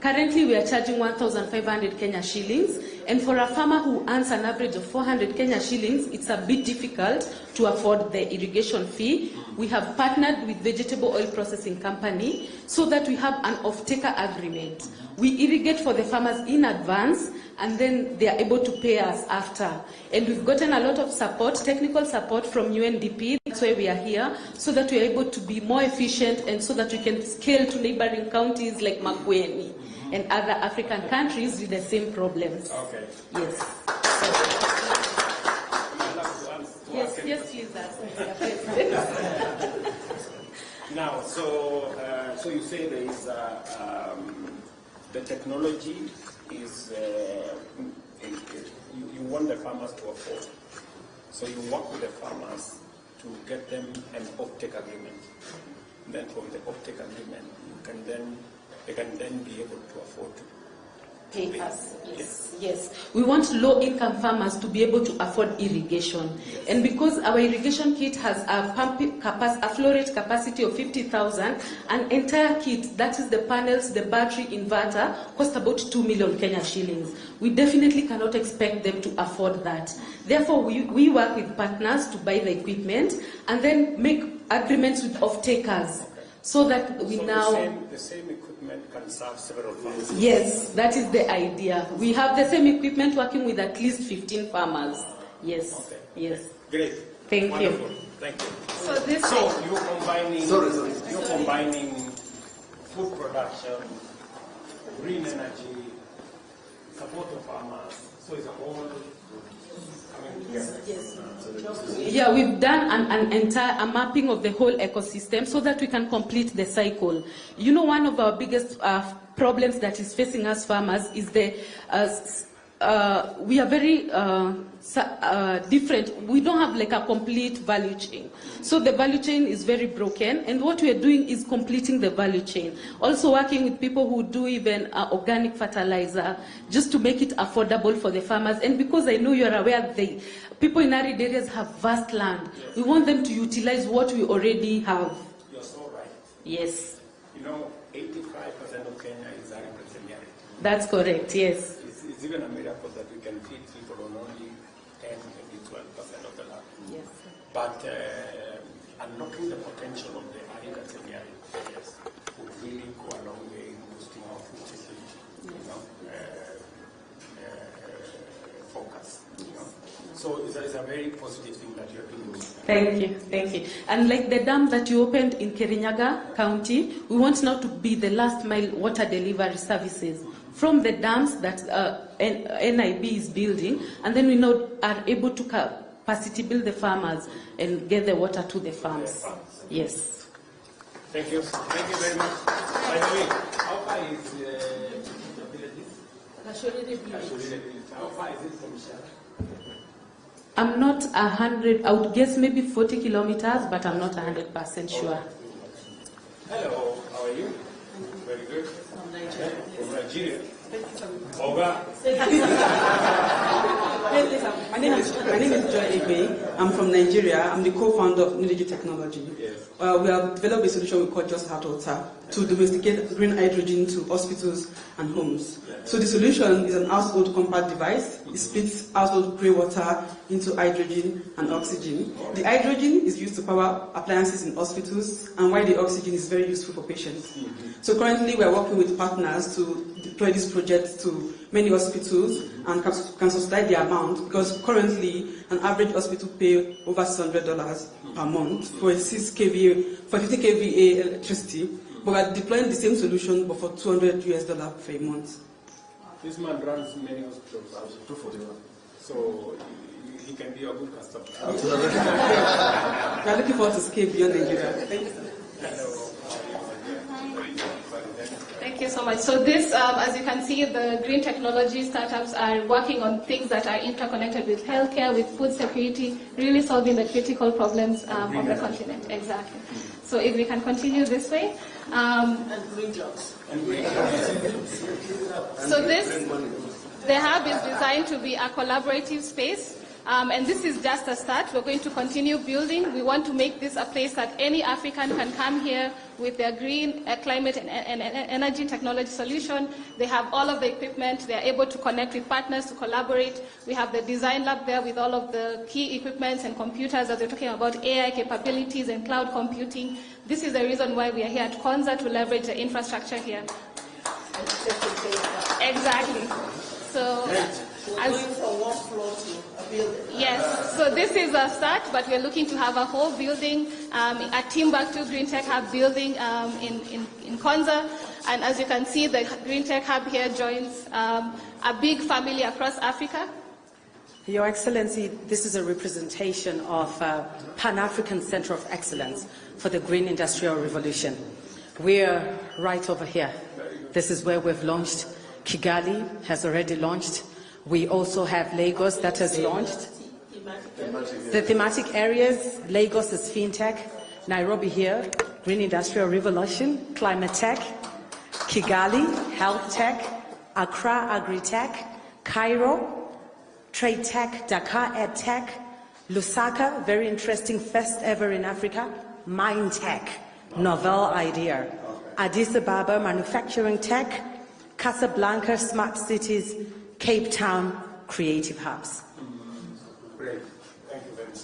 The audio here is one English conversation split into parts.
Currently, we are charging 1,500 Kenya shillings, and for a farmer who earns an average of 400 Kenya shillings, it's a bit difficult to afford the irrigation fee. We have partnered with Vegetable Oil Processing Company so that we have an off-taker agreement. We irrigate for the farmers in advance, and then they are able to pay us after. And we've gotten a lot of support, technical support from UNDP. That's why we are here, so that we are able to be more efficient and so that we can scale to neighboring counties like Makueni and other African countries with the same problems. Okay. Yes. Yes, please ask. Now, so you say there is the technology is you want the farmers to afford. So you work with the farmers to get them an off-take agreement. Then from the off-take agreement, they can then be able to afford to pay us. Yes. We want low-income farmers to be able to afford irrigation. Yes. And because our irrigation kit has a flow rate capacity of 50,000, an entire kit, that is the panels, the battery, inverter, costs about 2 million Kenya shillings. We definitely cannot expect them to afford that. Therefore, we work with partners to buy the equipment and then make agreements with off-takers. So that we now... The same equipment can serve several farmers. Yes, that is the idea. We have the same equipment working with at least 15 farmers. Yes. Okay. Yes. Great. Thank Wonderful. you. Thank you. So you're combining food production, green energy, support of farmers. So it's a whole... Yes. Yeah, we've done an entire mapping of the whole ecosystem so that we can complete the cycle. You know, one of our biggest problems that is facing us farmers is we are very different. We don't have like a complete value chain. So the value chain is very broken, and what we are doing is completing the value chain. Also working with people who do even organic fertilizer, just to make it affordable for the farmers. And because I know you're aware people in arid areas have vast land, we want them to utilize what we already have. You're so right. Yes. You know, 85% of Kenya is agricultural. That's correct, yes. It's even a miracle that we can feed people on only 10, maybe 12% of the land. Yes. But unlocking the potential of the agricultural areas would really go a long way in boosting our food security, focus. So it's a very positive thing that you're doing. Thank you. And like the dam that you opened in Kirinyaga County, we want now to be the last mile water delivery services from the dams that NIB is building, and then we now are able to capacity build the farmers and get the water to the farms. Yes. Thank you. Thank you very much. By the way, how far is the village? How far is it from Shara? I'm not 100, I would guess maybe 40 kilometers, but I'm not 100% sure. Hello, how are you? Very good. From Nigeria. From Nigeria. Oga. My name is Joy Egbe. I'm from Nigeria. I'm the co-founder of Irrigation Technology. Yes. We have developed a solution we call Just Hot Water to domesticate green hydrogen to hospitals and homes. Yes. So the solution is an household compact device. It splits household grey water into hydrogen and oxygen. The hydrogen is used to power appliances in hospitals, and while the oxygen is very useful for patients. So currently we are working with partners to deploy this project to many hospitals and can subsidize the amount, because currently an average hospital pay over $600 per month for a 50 kVA electricity, but we are deploying the same solution but for $200 per month. This man runs many hospitals, so he can be a good customer. We are looking forward to scale beyond Nigeria. Thank you. Thank you so much. So this, as you can see, the green technology startups are working on things that are interconnected with healthcare, with food security, really solving the critical problems of the continent. Exactly. So if we can continue this way. And green jobs. So the hub is designed to be a collaborative space And this is just a start. We're going to continue building. We want to make this a place that any African can come here with their green climate and energy technology solution. They have all of the equipment. They're able to connect with partners to collaborate. We have the design lab there with all of the key equipments and computers as we're talking about AI capabilities and cloud computing. This is the reason why we are here at Konza, to leverage the infrastructure here. Exactly. So, yes, so this is a start, but we're looking to have a whole building at Timbuktoo Greentech Hub building in Konza. And as you can see, the Greentech Hub here joins a big family across Africa. Your Excellency, this is a representation of Pan-African Center of Excellence for the Green Industrial Revolution. We're right over here. This is where we've launched. Kigali has already launched. We also have Lagos that has launched. The thematic areas, Lagos is FinTech, Nairobi here, Green Industrial Revolution, Climate Tech, Kigali, Health Tech, Accra, Agri-Tech, Cairo, Trade Tech, Dakar, Ed Tech, Lusaka, very interesting, first ever in Africa, Mine Tech, novel idea, Addis Ababa, Manufacturing Tech, Casablanca, Smart Cities, Cape Town, Creative Hubs. Great. Thank you very much.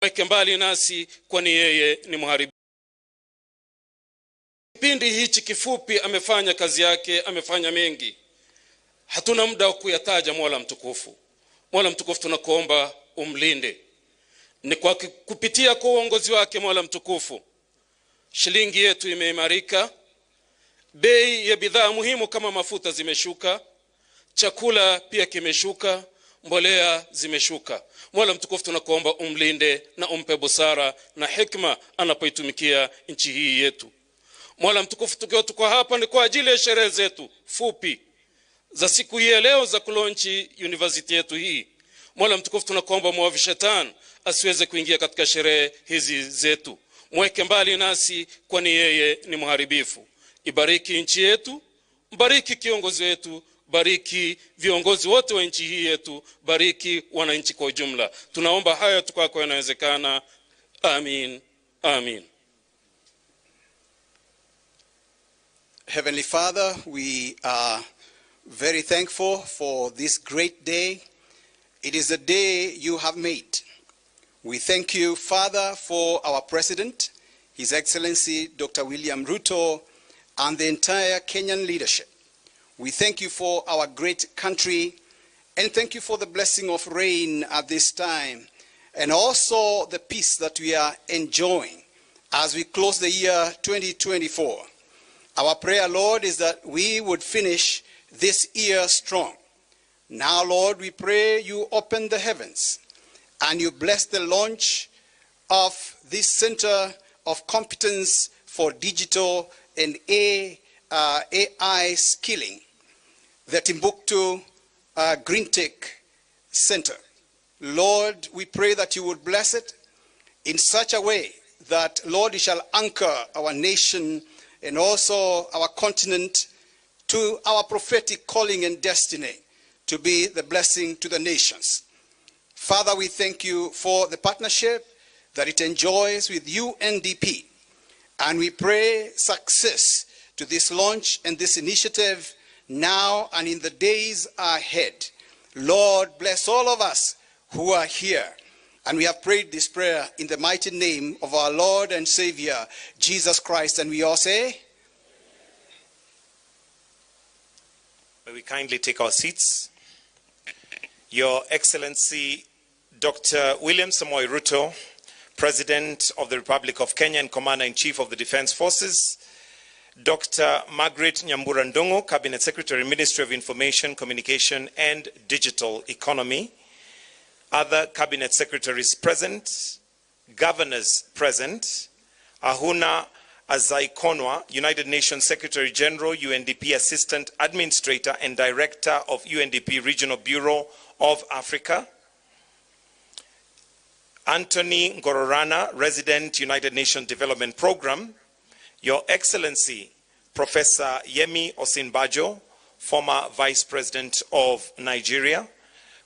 Weke mbali nasi kwani yeye ni mharibu. Kipindi hichi kifupi amefanya kazi yake, amefanya mengi. Hatuna muda wa kuyataja Mola mtukufu. Mola mtukufu tunakuomba umlinde. Ni kwa kupitia kwa uongozi wake Mola mtukufu, shilingi yetu imeimarika, bei ya bidhaa muhimu kama mafuta zimeshuka, chakula pia kimeshuka, mbolea zimeshuka. Mola mtukufu tunakuomba umlinde na umpe busara na hikma anapoitumikia nchi hii yetu. Mola mtukufu tuko hapa ni kwa ajili ya sherehe zetu fupi za siku hii leo za kulonchi university yetu hii. Mola mtukufu tunakuomba muovu shetani asiweze kuingia katika sherehe hizi zetu. Mweke mbali nasi kwani yeye ni mharibifu. Ibariki nchi yetu, bariki kiongozi wetu, bariki viongozi wote wa nchi hii yetu, bariki wananchi kwa ujumla. Tunaomba haya tukako yanawezekana. Amin. Amin. Heavenly Father, we are very thankful for this great day. It is a day you have made. We thank you, Father, for our President, His Excellency Dr. William Ruto, and the entire Kenyan leadership. We thank you for our great country, and thank you for the blessing of rain at this time, and also the peace that we are enjoying as we close the year 2024. Our prayer, Lord, is that we would finish this year strong. Now, Lord, we pray you open the heavens and you bless the launch of this Center of Competence for Digital and AI Skilling, the Timbuktoo Greentech Center. Lord, we pray that you would bless it in such a way that, Lord, it shall anchor our nation and also our continent to our prophetic calling and destiny to be the blessing to the nations. Father, we thank you for the partnership that it enjoys with UNDP, and we pray success to this launch and this initiative now and in the days ahead. Lord, bless all of us who are here. And we have prayed this prayer in the mighty name of our Lord and Savior, Jesus Christ. And we all say, may we kindly take our seats. Your Excellency, Dr. William Samoei Ruto, President of the Republic of Kenya and Commander-in-Chief of the Defense Forces, Dr. Margaret Nyambura Ndongo, Cabinet Secretary, Ministry of Information, Communication and Digital Economy. Other Cabinet Secretaries present, Governors present, Ahuna Azaikonwa, United Nations Secretary General, UNDP Assistant Administrator and Director of UNDP Regional Bureau of Africa. Anthony Ngororana, Resident, United Nations Development Program. Your Excellency, Professor Yemi Osinbajo, former Vice President of Nigeria.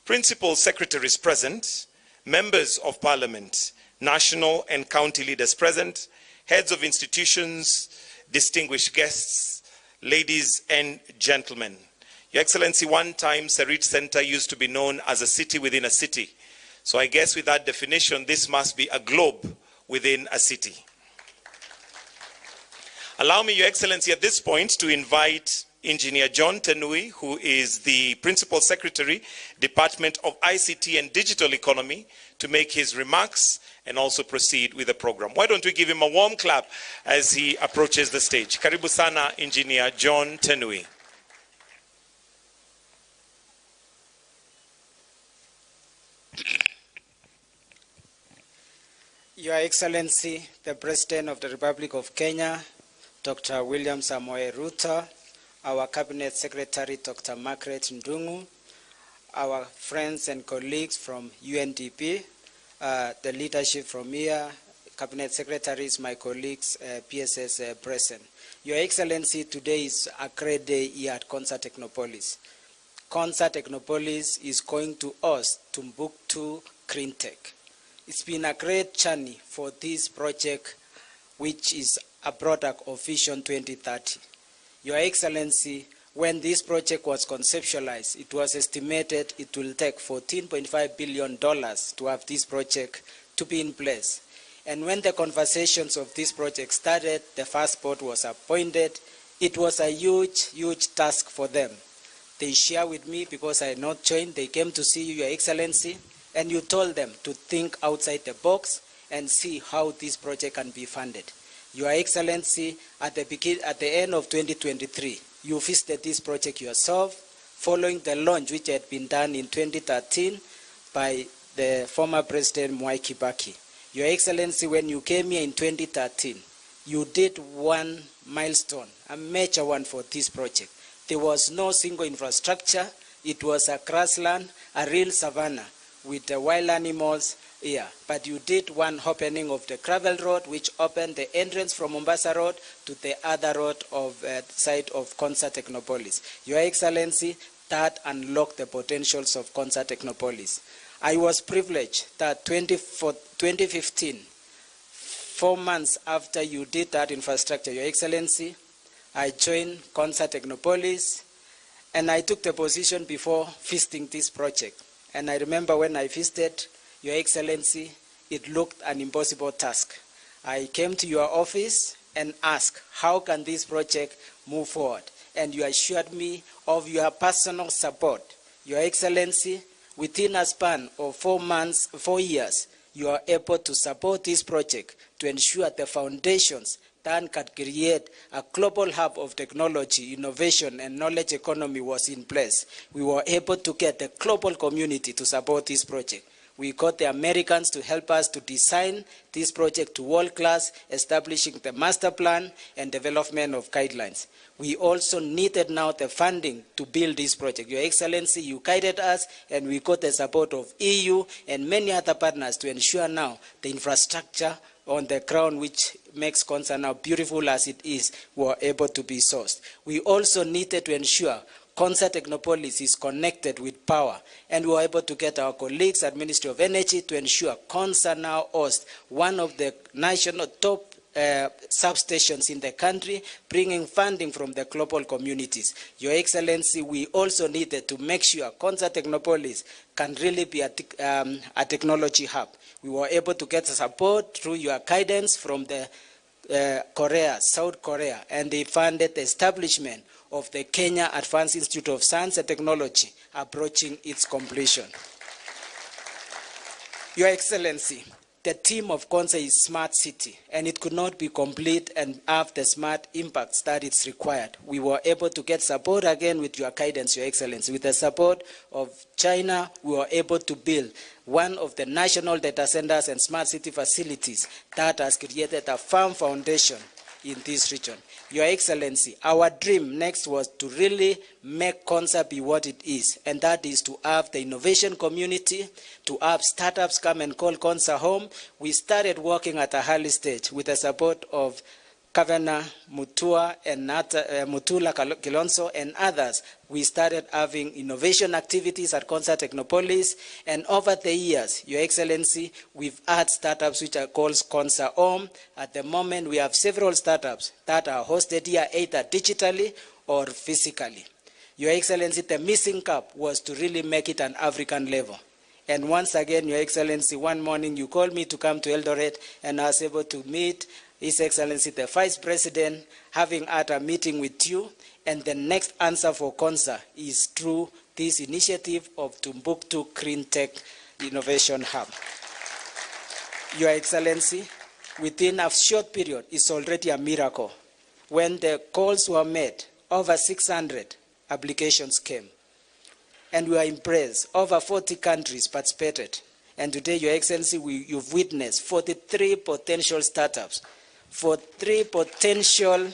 Principal Secretaries present, Members of Parliament, National and County Leaders present, Heads of institutions, distinguished guests, ladies and gentlemen. Your Excellency, one time Sarit Center used to be known as a city within a city. So I guess with that definition, this must be a globe within a city. Allow me, Your Excellency, at this point to invite Engineer John Tenui, who is the Principal Secretary, Department of ICT and Digital Economy, to make his remarks and also proceed with the program. Why don't we give him a warm clap as he approaches the stage. Karibu sana, Engineer John Tenui. Your Excellency, the President of the Republic of Kenya, Dr. William Samoei Ruto, our Cabinet Secretary, Dr. Margaret Ndungu, our friends and colleagues from UNDP, the leadership from here, Cabinet Secretaries, my colleagues, PSS present. Your Excellency, today is a great day here at Konza Technopolis. Konza Technopolis is going to host Timbuktoo Greentech. It's been a great journey for this project, which is a product of Vision 2030. Your Excellency, when this project was conceptualized, it was estimated it will take $14.5 billion to have this project to be in place. And when the conversations of this project started, the first board was appointed. It was a huge, huge task for them. They share with me because I had not joined. They came to see you, Your Excellency, and you told them to think outside the box and see how this project can be funded. Your Excellency, at the end of 2023, you visited this project yourself, following the launch which had been done in 2013 by the former President Mwai Kibaki. Your Excellency, when you came here in 2013, you did one milestone, a major one for this project. There was no single infrastructure. It was a grassland, a real savanna with the wild animals here. But you did one opening of the gravel road, which opened the entrance from Mombasa Road to the other road of side of Konza Technopolis. Your Excellency, that unlocked the potentials of Konza Technopolis. I was privileged that 2015, 4 months after you did that infrastructure, Your Excellency, I joined Konza Technopolis, and I took the position before visiting this project. And I remember when I visited, Your Excellency, it looked an impossible task. I came to your office and asked, how can this project move forward? And you assured me of your personal support. Your Excellency, within a span of 4 years, you are able to support this project to ensure the foundations that can create a global hub of technology, innovation, and knowledge economy was in place. We were able to get the global community to support this project. We got the Americans to help us to design this project to world class, establishing the master plan and development of guidelines. We also needed now the funding to build this project. Your Excellency, you guided us, and we got the support of EU and many other partners to ensure now the infrastructure on the ground, which makes Konza now beautiful as it is, were able to be sourced. We also needed to ensure Konza Technopolis is connected with power, and we were able to get our colleagues at Ministry of Energy to ensure Konza now hosts one of the national top substations in the country, bringing funding from the global communities. Your Excellency, we also needed to make sure Konza Technopolis can really be a technology hub. We were able to get support through your guidance from the South Korea, and they funded the establishment of the Kenya Advanced Institute of Science and Technology, approaching its completion. Your Excellency, the theme of Konza is smart city, and it could not be complete and have the smart impacts that it's required. We were able to get support again with your guidance, Your Excellency. With the support of China, we were able to build one of the national data centers and smart city facilities that has created a firm foundation in this region. Your Excellency, our dream next was to really make Konza be what it is, and that is to have the innovation community, to have startups come and call Konza home. We started working at a early stage with the support of Governor Mutula Kilonzo and others. We started having innovation activities at Konza Technopolis, and over the years, Your Excellency, we've had startups which are called Konza Home. At the moment, we have several startups that are hosted here either digitally or physically. Your Excellency, the missing gap was to really make it an African level. And once again, Your Excellency, one morning you called me to come to Eldoret, and I was able to meet His Excellency the Vice President, having had a meeting with you, and the next answer for Konza is through this initiative of Timbuktoo Greentech Innovation Hub. Your Excellency, within a short period, it's already a miracle. When the calls were made, over 600 applications came. And we are impressed. Over 40 countries participated. And today, Your Excellency, you've witnessed 43 potential startups, for 3 potential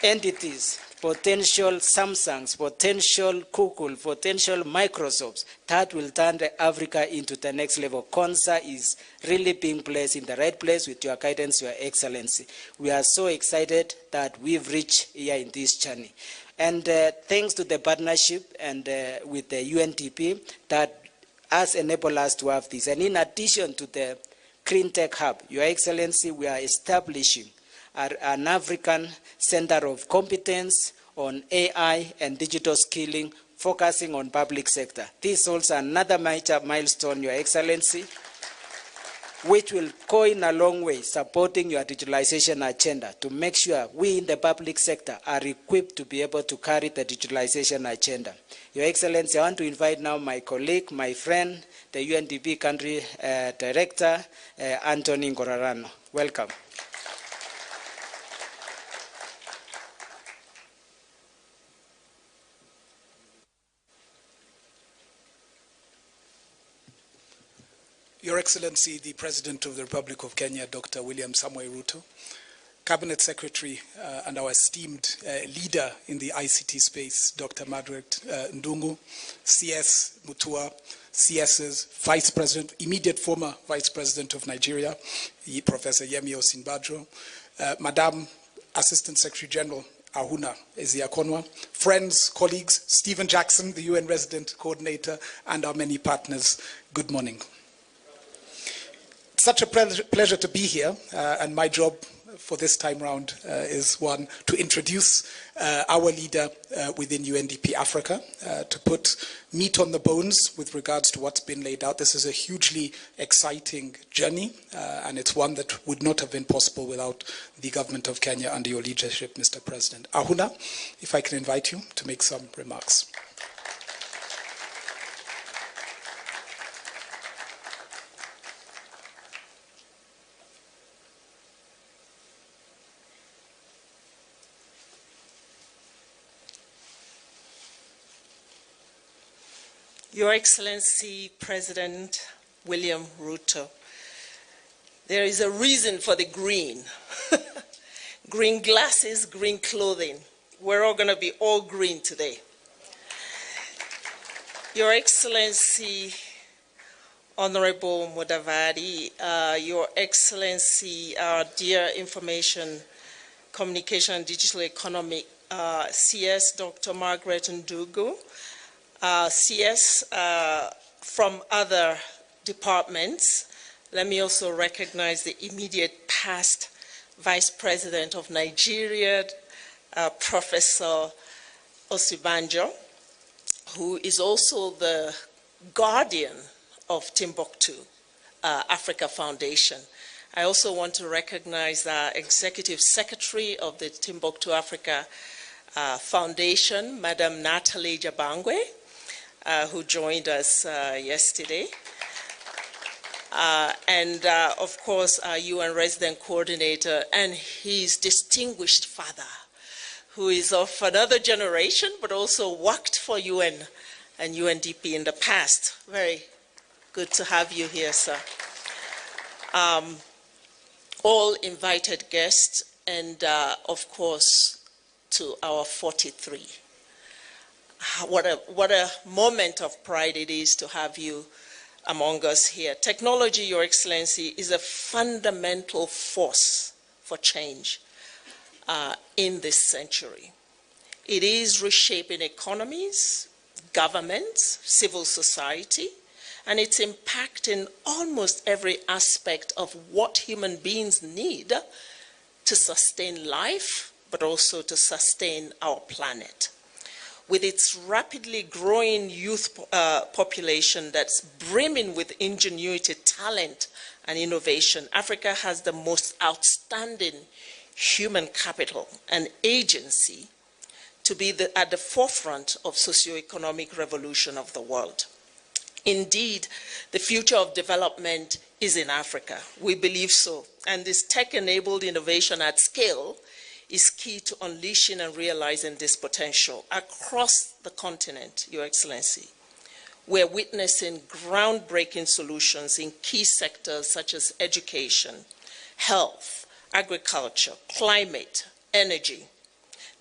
entities, potential Samsungs, potential Google, potential Microsofts, that will turn Africa into the next level. Konza is really being placed in the right place with your guidance, Your Excellency. We are so excited that we've reached here in this journey. And thanks to the partnership and with the UNDP that has enabled us to have this. And in addition to the Greentech Hub, Your Excellency, we are establishing an African Center of Competence on AI and digital skilling, focusing on public sector. This is also another major milestone, Your Excellency, which will go in a long way supporting your digitalization agenda to make sure we in the public sector are equipped to be able to carry the digitalization agenda. Your Excellency, I want to invite now my colleague, my friend, the UNDP Country Director, Anthony Ngorarano. Welcome. Your Excellency, the President of the Republic of Kenya, Dr. William Samoei Ruto, Cabinet Secretary and our esteemed leader in the ICT space, Dr. Margaret Ndungu, CS Mutua, CS's Vice President, immediate former Vice President of Nigeria, Professor Yemi Osinbajo, Madam Assistant Secretary General Ahuna Eziakonwa, friends, colleagues, Stephen Jackson, the UN Resident Coordinator, and our many partners, good morning. It's such a pleasure to be here, and my job for this time round is one, to introduce our leader within UNDP Africa, to put meat on the bones with regards to what's been laid out. This is a hugely exciting journey, and it's one that would not have been possible without the government of Kenya under your leadership, Mr. President. Ahuna, if I can invite you to make some remarks. Your Excellency, President William Ruto, there is a reason for the green. Green glasses, green clothing. We're all going to be all green today. Your Excellency, Honorable Mudavadi, Your Excellency, our dear Information, Communication and Digital Economy, CS Dr. Margaret Ndungu, CS from other departments. Let me also recognize the immediate past Vice President of Nigeria, Professor Osinbajo, who is also the guardian of Timbuktoo Africa Foundation. I also want to recognize the Executive Secretary of the Timbuktoo Africa Foundation, Madam Natalie Jabangwe, who joined us yesterday. Of course, our UN resident coordinator and his distinguished father, who is of another generation, but also worked for UN and UNDP in the past. Very good to have you here, sir. All invited guests, and of course, to our 43. What a moment of pride it is to have you among us here. Technology, Your Excellency, is a fundamental force for change in this century. It is reshaping economies, governments, civil society, and it's impacting almost every aspect of what human beings need to sustain life, but also to sustain our planet. With its rapidly growing youth population that's brimming with ingenuity, talent, and innovation, Africa has the most outstanding human capital and agency to be at the forefront of socio-economic revolution of the world. Indeed, the future of development is in Africa. We believe so. And this tech-enabled innovation at scale is key to unleashing and realizing this potential across the continent, Your Excellency. We're witnessing groundbreaking solutions in key sectors such as education, health, agriculture, climate, energy.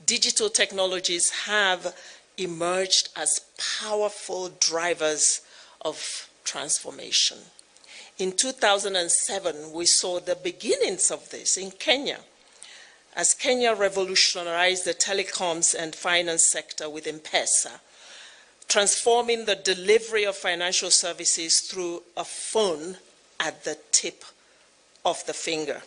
Digital technologies have emerged as powerful drivers of transformation. In 2007, we saw the beginnings of this in Kenya, as Kenya revolutionized the telecoms and finance sector with M-Pesa, transforming the delivery of financial services through a phone at the tip of the finger,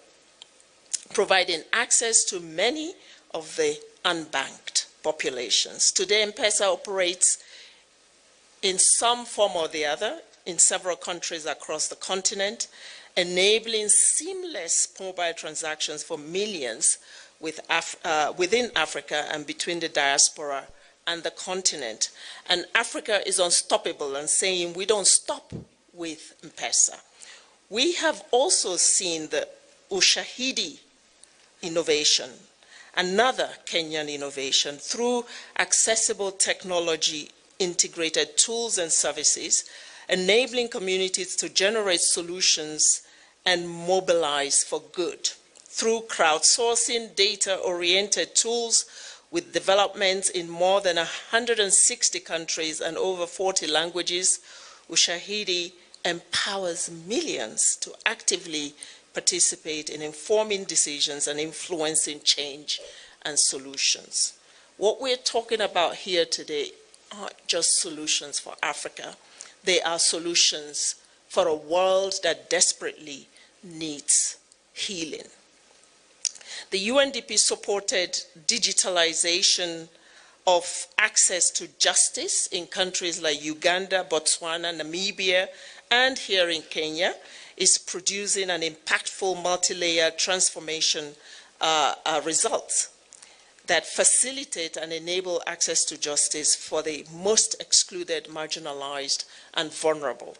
providing access to many of the unbanked populations. Today, M-Pesa operates in some form or the other in several countries across the continent, enabling seamless mobile transactions for millions within Africa and between the diaspora and the continent. And Africa is unstoppable and saying we don't stop with M-Pesa. We have also seen the Ushahidi innovation, another Kenyan innovation, through accessible technology integrated tools and services, enabling communities to generate solutions and mobilize for good. Through crowdsourcing, data-oriented tools with developments in more than 160 countries and over 40 languages, Ushahidi empowers millions to actively participate in informing decisions and influencing change and solutions. What we're talking about here today aren't just solutions for Africa. They are solutions for a world that desperately needs healing. The UNDP supported digitalization of access to justice in countries like Uganda, Botswana, Namibia, and here in Kenya, is producing an impactful multi-layer transformation results that facilitate and enable access to justice for the most excluded, marginalized, and vulnerable.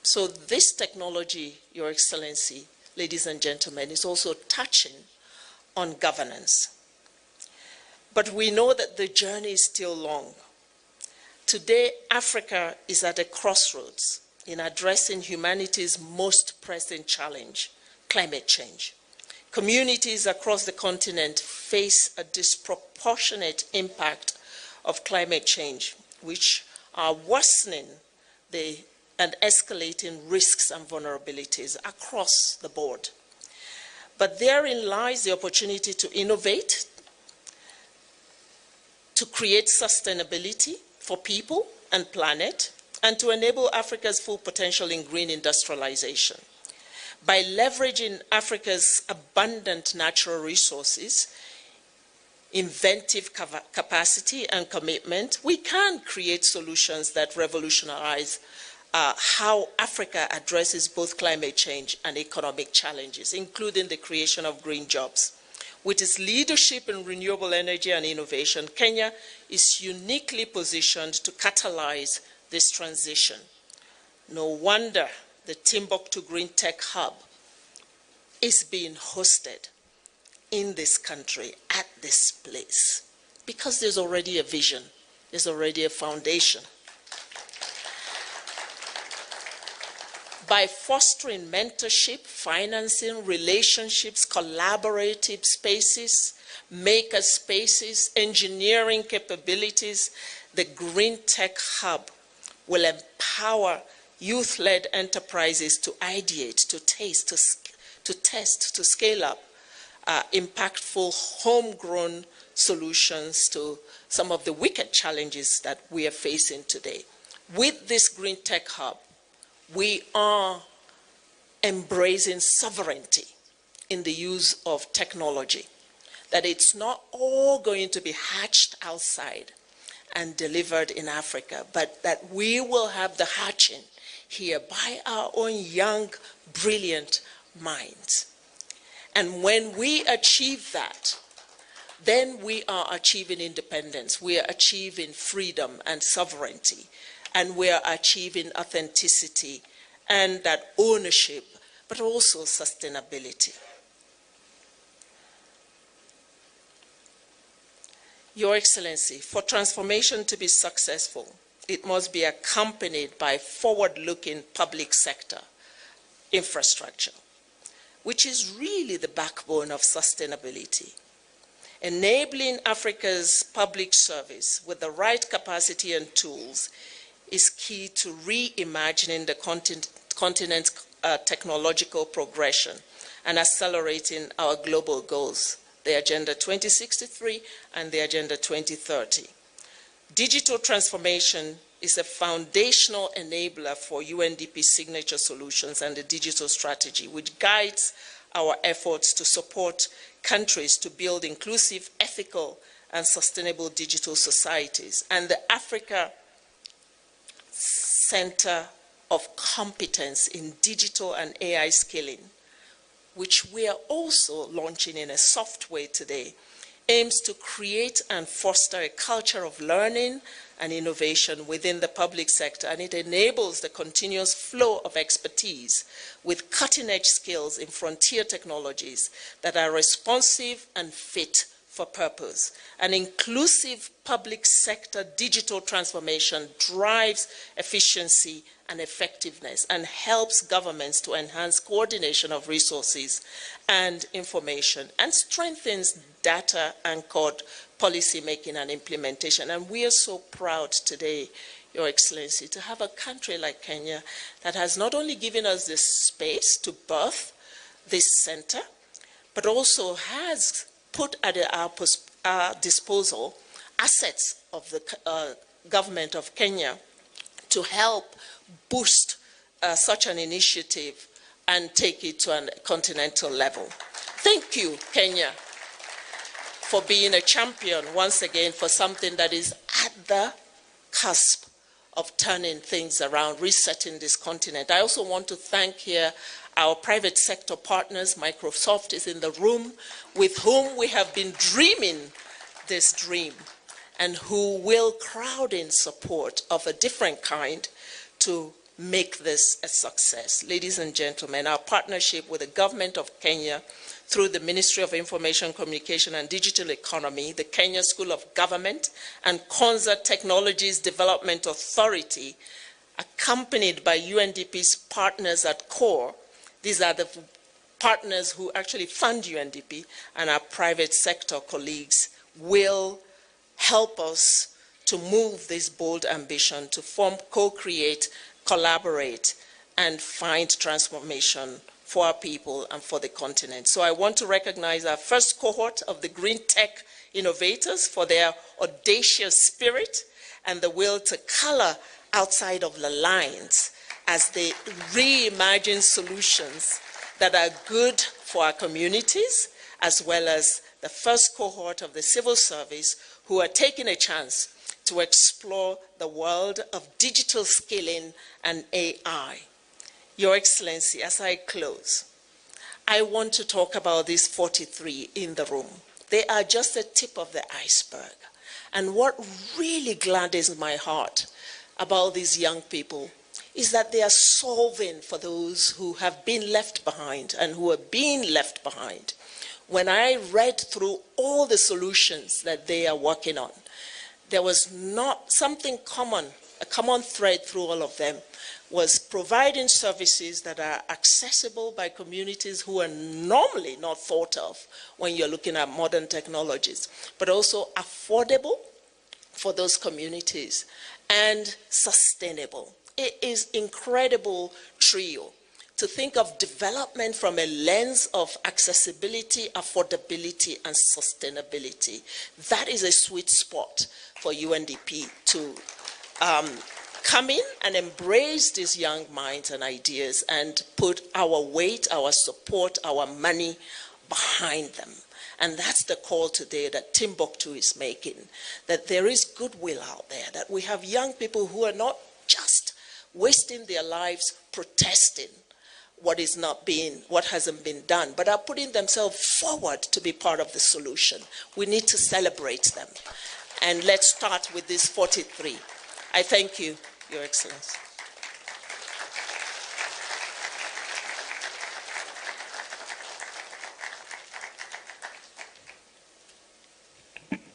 So this technology, Your Excellency, ladies and gentlemen, is also touching on governance. But we know that the journey is still long. Today, Africa is at a crossroads in addressing humanity's most pressing challenge, climate change. Communities across the continent face a disproportionate impact of climate change, which are worsening and escalating risks and vulnerabilities across the board. But therein lies the opportunity to innovate, to create sustainability for people and planet, and to enable Africa's full potential in green industrialization. By leveraging Africa's abundant natural resources, inventive capacity and commitment, we can create solutions that revolutionize how Africa addresses both climate change and economic challenges, including the creation of green jobs. With its leadership in renewable energy and innovation, Kenya is uniquely positioned to catalyze this transition. No wonder the Timbuktoo Greentech Hub, is being hosted in this country at this place, because there's already a vision, there's already a foundation. By fostering mentorship, financing, relationships, collaborative spaces, maker spaces, engineering capabilities, the Greentech Hub will empower youth-led enterprises to ideate, to taste, to test, to scale up impactful homegrown solutions to some of the wicked challenges that we are facing today. With this Greentech Hub, we are embracing sovereignty in the use of technology, that it's not all going to be hatched outside and delivered in Africa, but that we will have the hatching here by our own young, brilliant minds. And when we achieve that, then we are achieving independence, we are achieving freedom and sovereignty, and we are achieving authenticity and that ownership, but also sustainability. Your Excellency, for transformation to be successful, it must be accompanied by forward-looking public sector infrastructure, which is really the backbone of sustainability. Enabling Africa's public service with the right capacity and tools is key to reimagining the continent's technological progression and accelerating our global goals, the Agenda 2063 and the Agenda 2030. Digital transformation is a foundational enabler for UNDP signature solutions and the digital strategy, which guides our efforts to support countries to build inclusive, ethical, and sustainable digital societies. And the Africa Center of Competence in Digital and AI Skilling, which we are also launching in a soft way today, aims to create and foster a culture of learning and innovation within the public sector, and it enables the continuous flow of expertise with cutting-edge skills in frontier technologies that are responsive and fit for purpose. An inclusive public sector digital transformation drives efficiency and effectiveness and helps governments to enhance coordination of resources and information and strengthens data-anchored policy making and implementation. And we are so proud today, Your Excellency, to have a country like Kenya that has not only given us this space to birth this center, but also has put at our disposal assets of the government of Kenya to help boost such an initiative and take it to a continental level. Thank you, Kenya, for being a champion once again for something that is at the cusp of turning things around, resetting this continent. I also want to thank here our private sector partners. Microsoft is in the room, with whom we have been dreaming this dream and who will crowd in support of a different kind to make this a success. Ladies and gentlemen, our partnership with the government of Kenya through the Ministry of Information, Communication and Digital Economy, the Kenya School of Government, and Konza Technologies Development Authority, accompanied by UNDP's partners at CORE. These are the partners who actually fund UNDP, and our private sector colleagues will help us to move this bold ambition to form, co-create, collaborate, and find transformation for our people and for the continent. So I want to recognize our first cohort of the Greentech innovators for their audacious spirit and the will to color outside of the lines as they reimagine solutions that are good for our communities, as well as the first cohort of the civil service who are taking a chance to explore the world of digital skilling and AI. Your Excellency, as I close, I want to talk about these 43 in the room. They are just the tip of the iceberg. And what really gladdens my heart about these young people is that they are solving for those who have been left behind and who are being left behind. When I read through all the solutions that they are working on, there was not something common, a common thread through all of them, was providing services that are accessible by communities who are normally not thought of when you're looking at modern technologies, but also affordable for those communities and sustainable. It is incredible trio to think of development from a lens of accessibility, affordability, and sustainability. That is a sweet spot for UNDP to come in and embrace these young minds and ideas and put our weight, our support, our money behind them. And that's the call today that Timbuktoo is making, that there is goodwill out there, that we have young people who are not just wasting their lives protesting what hasn't been done, but are putting themselves forward to be part of the solution. We need to celebrate them. And let's start with this 43. I thank you, Your Excellency.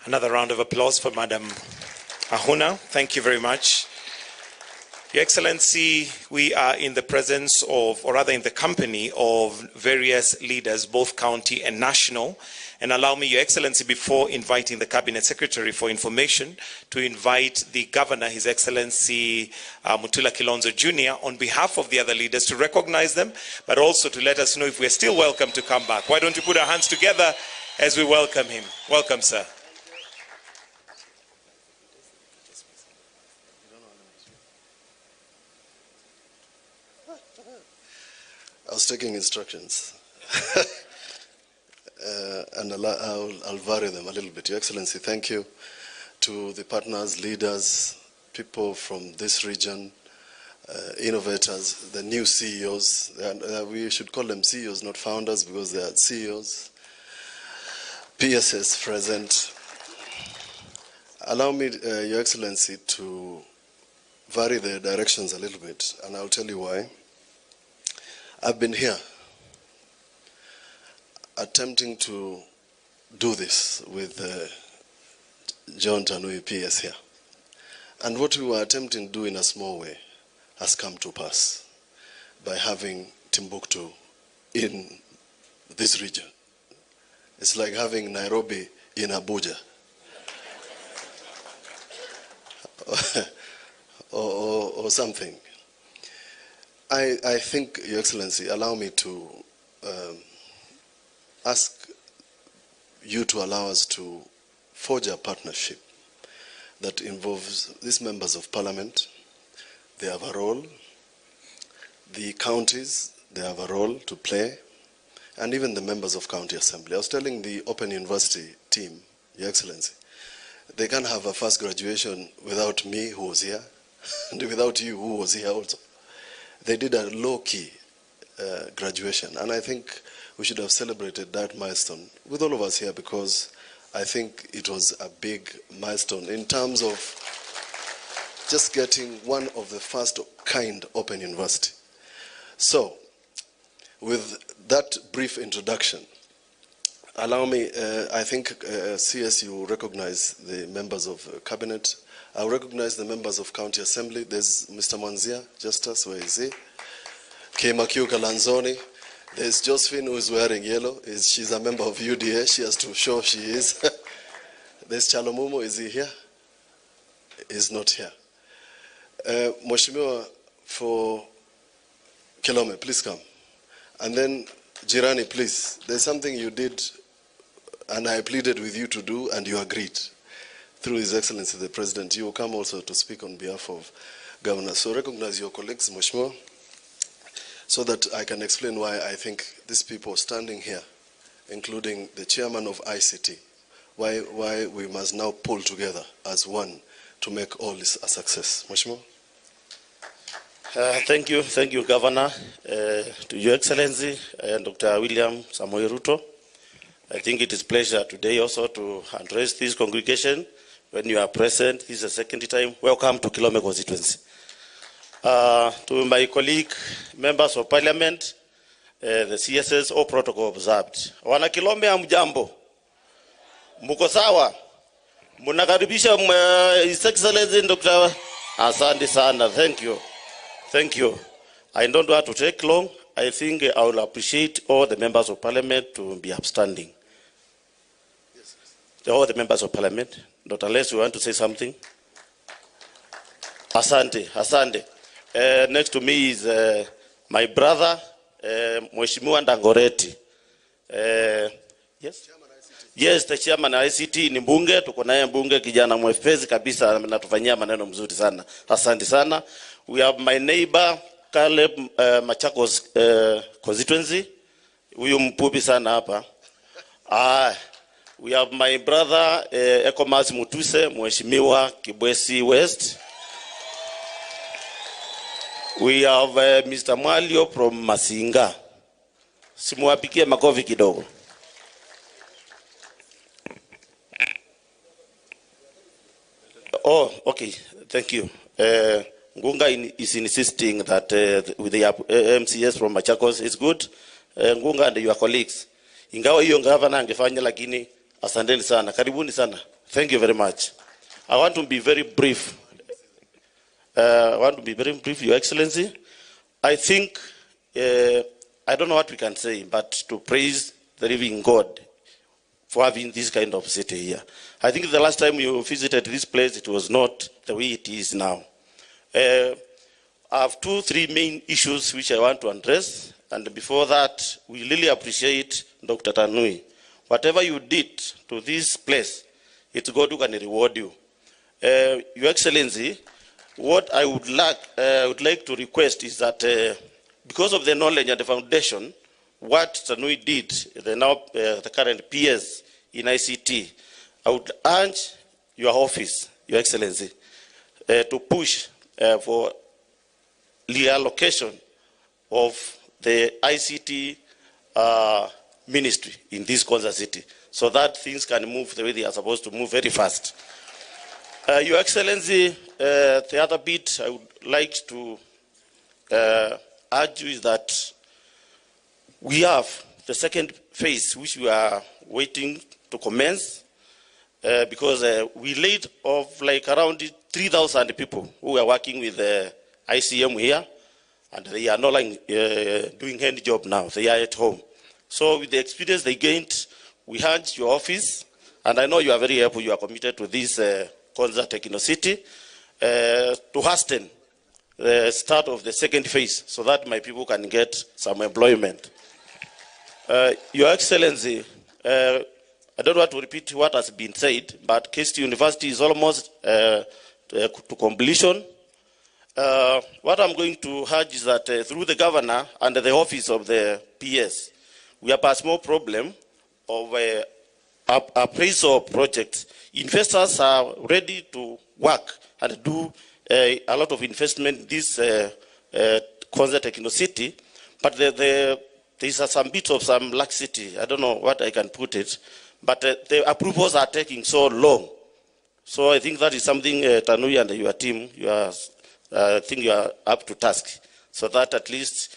Another round of applause for Madam Ahuna. Thank you very much. Your Excellency, we are in the presence of, or rather in the company of various leaders, both county and national. And allow me, Your Excellency, before inviting the Cabinet Secretary for information, to invite the Governor, His Excellency Mutula Kilonzo Jr., on behalf of the other leaders to recognize them, but also to let us know if we're still welcome to come back. Why don't you put our hands together as we welcome him? Welcome, sir. I was taking instructions. And I'll vary them a little bit. Your Excellency, thank you to the partners, leaders, people from this region, innovators, the new CEOs. We should call them CEOs, not founders, because they are CEOs. PSS present. Allow me, Your Excellency, to vary the directions a little bit, and I'll tell you why. I've been here attempting to do this with John Tanui PS here. And what we were attempting to do in a small way has come to pass by having Timbuktoo in this region. It's like having Nairobi in Abuja. or something. I think, Your Excellency, allow me to ask you to allow us to forge a partnership that involves these members of parliament. They have a role. The counties, they have a role to play. And even the members of county assembly. I was telling the Open University team, Your Excellency, they can't have a first graduation without me, who was here, and without you, who was here also. They did a low-key graduation, and I think we should have celebrated that milestone with all of us here, because I think it was a big milestone in terms of just getting one of the first kind Open University. So, with that brief introduction, allow me, I think CSU recognize the members of cabinet. I recognize the members of county assembly. There's Mr. Mwanzia, Justice, where is he? Kemakiu Kalanzoni. There's Josephine, who is wearing yellow. She's a member of UDA. She has to show she is. There's Chalomumo, is he here? He's not here. Mheshimiwa for Kilome, please come. And then Jirani, please. There's something you did and I pleaded with you to do and you agreed. Through His Excellency the President, you will come also to speak on behalf of Governor. So recognize your colleagues, Mheshimiwa, so that I can explain why I think these people standing here, including the chairman of ICT, why we must now pull together as one to make all this a success. Mheshimiwa. Thank you, Governor, to Your Excellency, Dr. William Samoei Ruto. I think it is a pleasure today also to address this congregation when you are present. This is the second time. Welcome to Kilome constituency. To my colleague, members of parliament, the CSS, all protocol observed. Wana Kilombe hamjambo. Muko sawa? Munakaribisha His Excellency Dr. Asante sana. Thank you. Thank you. I don't want to take long. I think I will appreciate all the members of parliament to be upstanding. All the members of parliament, not unless you want to say something. Asante, asante. Next to me is my brother, Mheshimiwa Ndangoreti. Yes? Yes, the chairman ICT ni mbunge, tuko naye mbunge kijana mwepesi kabisa, anatufanyia maneno mzuri sana. Asante sana. We have my neighbor, Caleb Machakos constituency. Huyu mpupi sana hapa. We have my brother, Ekomas Mutuse, Mheshimiwa Kibwesi West. We have Mr. Mwalio from Masinga. Simuwapikie makofi kidogo. Oh, okay. Thank you. Ngunga is insisting that with the MCS from Machakos is good. Ngunga and your colleagues. Ingawa hiyo governor angefanya lakini asanteni sana. Karibuni sana. Thank you very much. I want to be very brief. Your Excellency. I think, I don't know what we can say, but to praise the living God for having this kind of city here. I think the last time you visited this place, it was not the way it is now. I have 2-3 main issues which I want to address. And before that, we really appreciate Dr. Tanui. Whatever you did to this place, it's God who can reward you. Your Excellency, what I would like to request is that because of the knowledge and the foundation, what Tanui did, the current PS in ICT, I would urge your office, Your Excellency, to push for reallocation of the ICT ministry in this Konza city, so that things can move the way they are supposed to move very fast. Your Excellency, the other bit I would like to urge you is that we have the second phase which we are waiting to commence because we laid off like around 3,000 people who are working with ICM here, and they are no longer doing any job now. They are at home. So with the experience they gained, we urge your office, and I know you are very helpful, you are committed to this Konza Technopolis, to hasten the start of the second phase so that my people can get some employment. Your Excellency, I don't want to repeat what has been said, but KST University is almost to completion. What I'm going to urge is that through the governor and the office of the PS, we have a small problem of appraisal projects. Investors are ready to work and do a lot of investment in this Konza Technopolis, but there is some bit of some laxity. I don't know what I can put it, but the approvals are taking so long. So I think that is something, Tanui and your team, I think you are up to task, so that at least,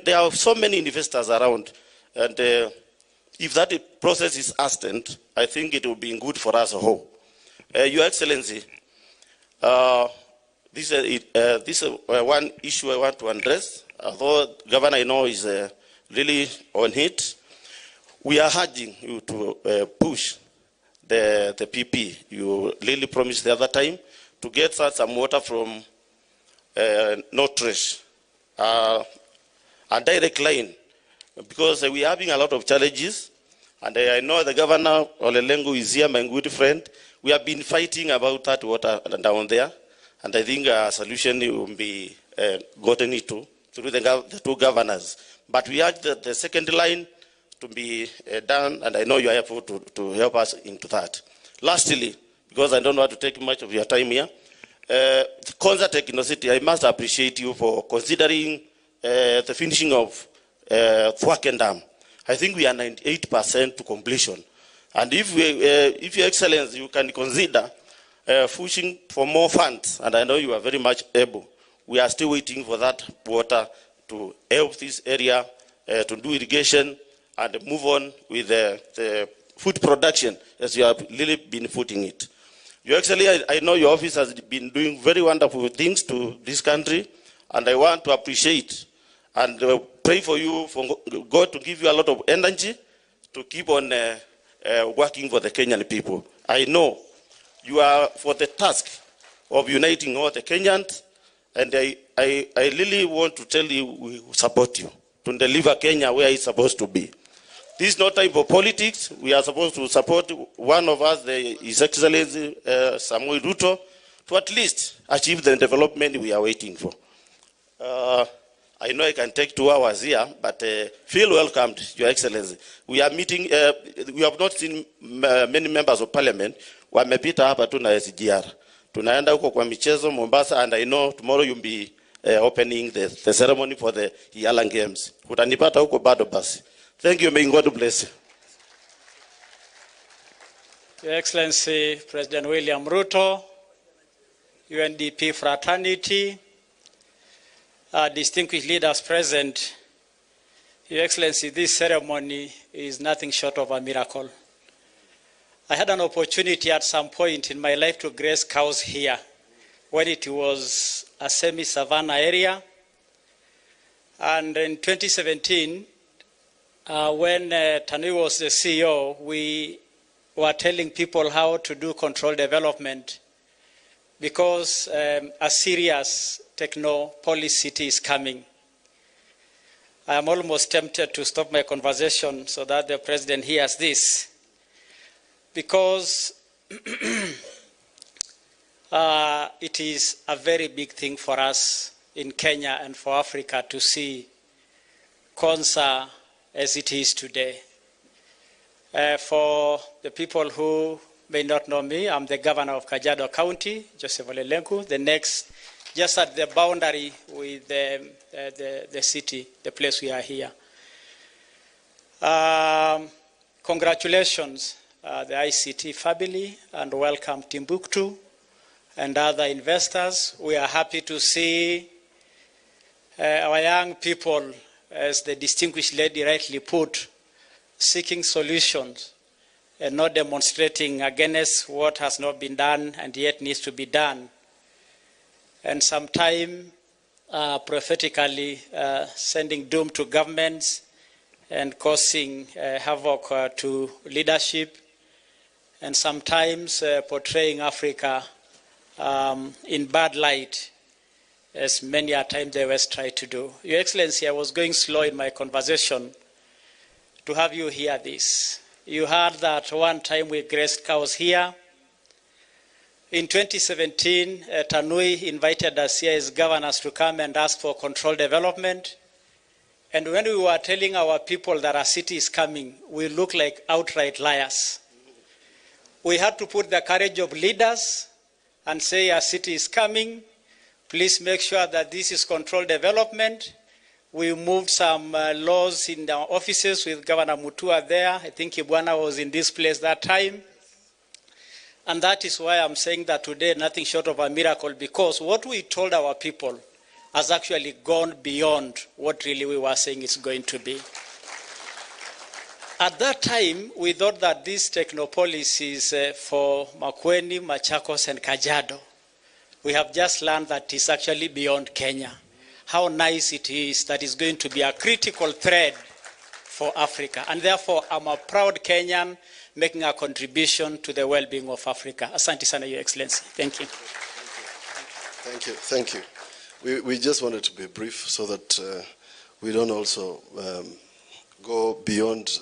there are so many investors around, and if that process is hastened, I think it will be good for us all. Your Excellency, this is one issue I want to address. Although Governor I know is really on it, we are urging you to push the PP. You really promised the other time to get some water from Northresh, a direct line, because we are having a lot of challenges, and I know the Governor Olelengu is here, my good friend. We have been fighting about that water down there, and I think a solution will be gotten into through the two governors. But we urge the second line to be done, and I know you are able to help us into that. Lastly, because I don't want to take much of your time here, Konza Technopolis, I must appreciate you for considering the finishing of Fuaken Dam. I think we are 98% to completion. And if Your Excellency, you can consider pushing for more funds, and I know you are very much able, we are still waiting for that water to help this area to do irrigation and move on with the food production as you have really been putting it. Your Excellency, I know your office has been doing very wonderful things to this country, and I want to appreciate and pray for you, for God to give you a lot of energy to keep on working for the Kenyan people. I know you are for the task of uniting all the Kenyans, and I really want to tell you we support you to deliver Kenya where it's supposed to be. This is not time for politics. We are supposed to support one of us, His Excellency Samuel Ruto, to at least achieve the development we are waiting for. I know I can take 2 hours here, but feel welcomed, Your Excellency. We are meeting, we have not seen many members of parliament. Wamepita hapa tu na SGR. Tunaenda huko kwa michezo Mombasa, and I know tomorrow you'll be opening the ceremony for the Yala Games. Utanipata huko bado basi. Thank you, may God bless you. Your Excellency President William Ruto, UNDP fraternity, distinguished leaders present, Your Excellency, this ceremony is nothing short of a miracle. I had an opportunity at some point in my life to graze cows here when it was a semi-savanna area. And in 2017, when Tanui was the CEO, we were telling people how to do control development because a serious Technopolis city is coming. I am almost tempted to stop my conversation so that the President hears this, because it is a very big thing for us in Kenya and for Africa to see Konza as it is today. For the people who may not know me, I'm the governor of Kajiado County, Joseph Olelenku, the next, just at the boundary with the city, the place we are here. Congratulations, the ICT family, and welcome Timbuktoo and other investors. We are happy to see our young people, as the distinguished lady rightly put, seeking solutions and not demonstrating against what has not been done and yet needs to be done. And sometimes prophetically sending doom to governments and causing havoc to leadership, and sometimes portraying Africa in bad light, as many a time the West tried to do. Your Excellency, I was going slow in my conversation to have you hear this. You heard that one time we grazed cows here. In 2017, Tanui invited us here as governors to come and ask for control development. And when we were telling our people that a city is coming, we looked like outright liars. We had to put the courage of leaders and say a city is coming. Please make sure that this is controlled development. We moved some laws in our offices with Governor Mutua there. I think Ibwana was in this place that time. And that is why I'm saying that today nothing short of a miracle, because what we told our people has actually gone beyond what really we were saying it's going to be. At that time, we thought that this Technopolis is for Makueni, Machakos, and Kajiado. We have just learned that it's actually beyond Kenya. How nice it is that it's going to be a critical thread for Africa. And therefore, I'm a proud Kenyan making a contribution to the well-being of Africa. Asante sana, Your Excellency. Thank you. Thank you. Thank you. We just wanted to be brief so that we don't also go beyond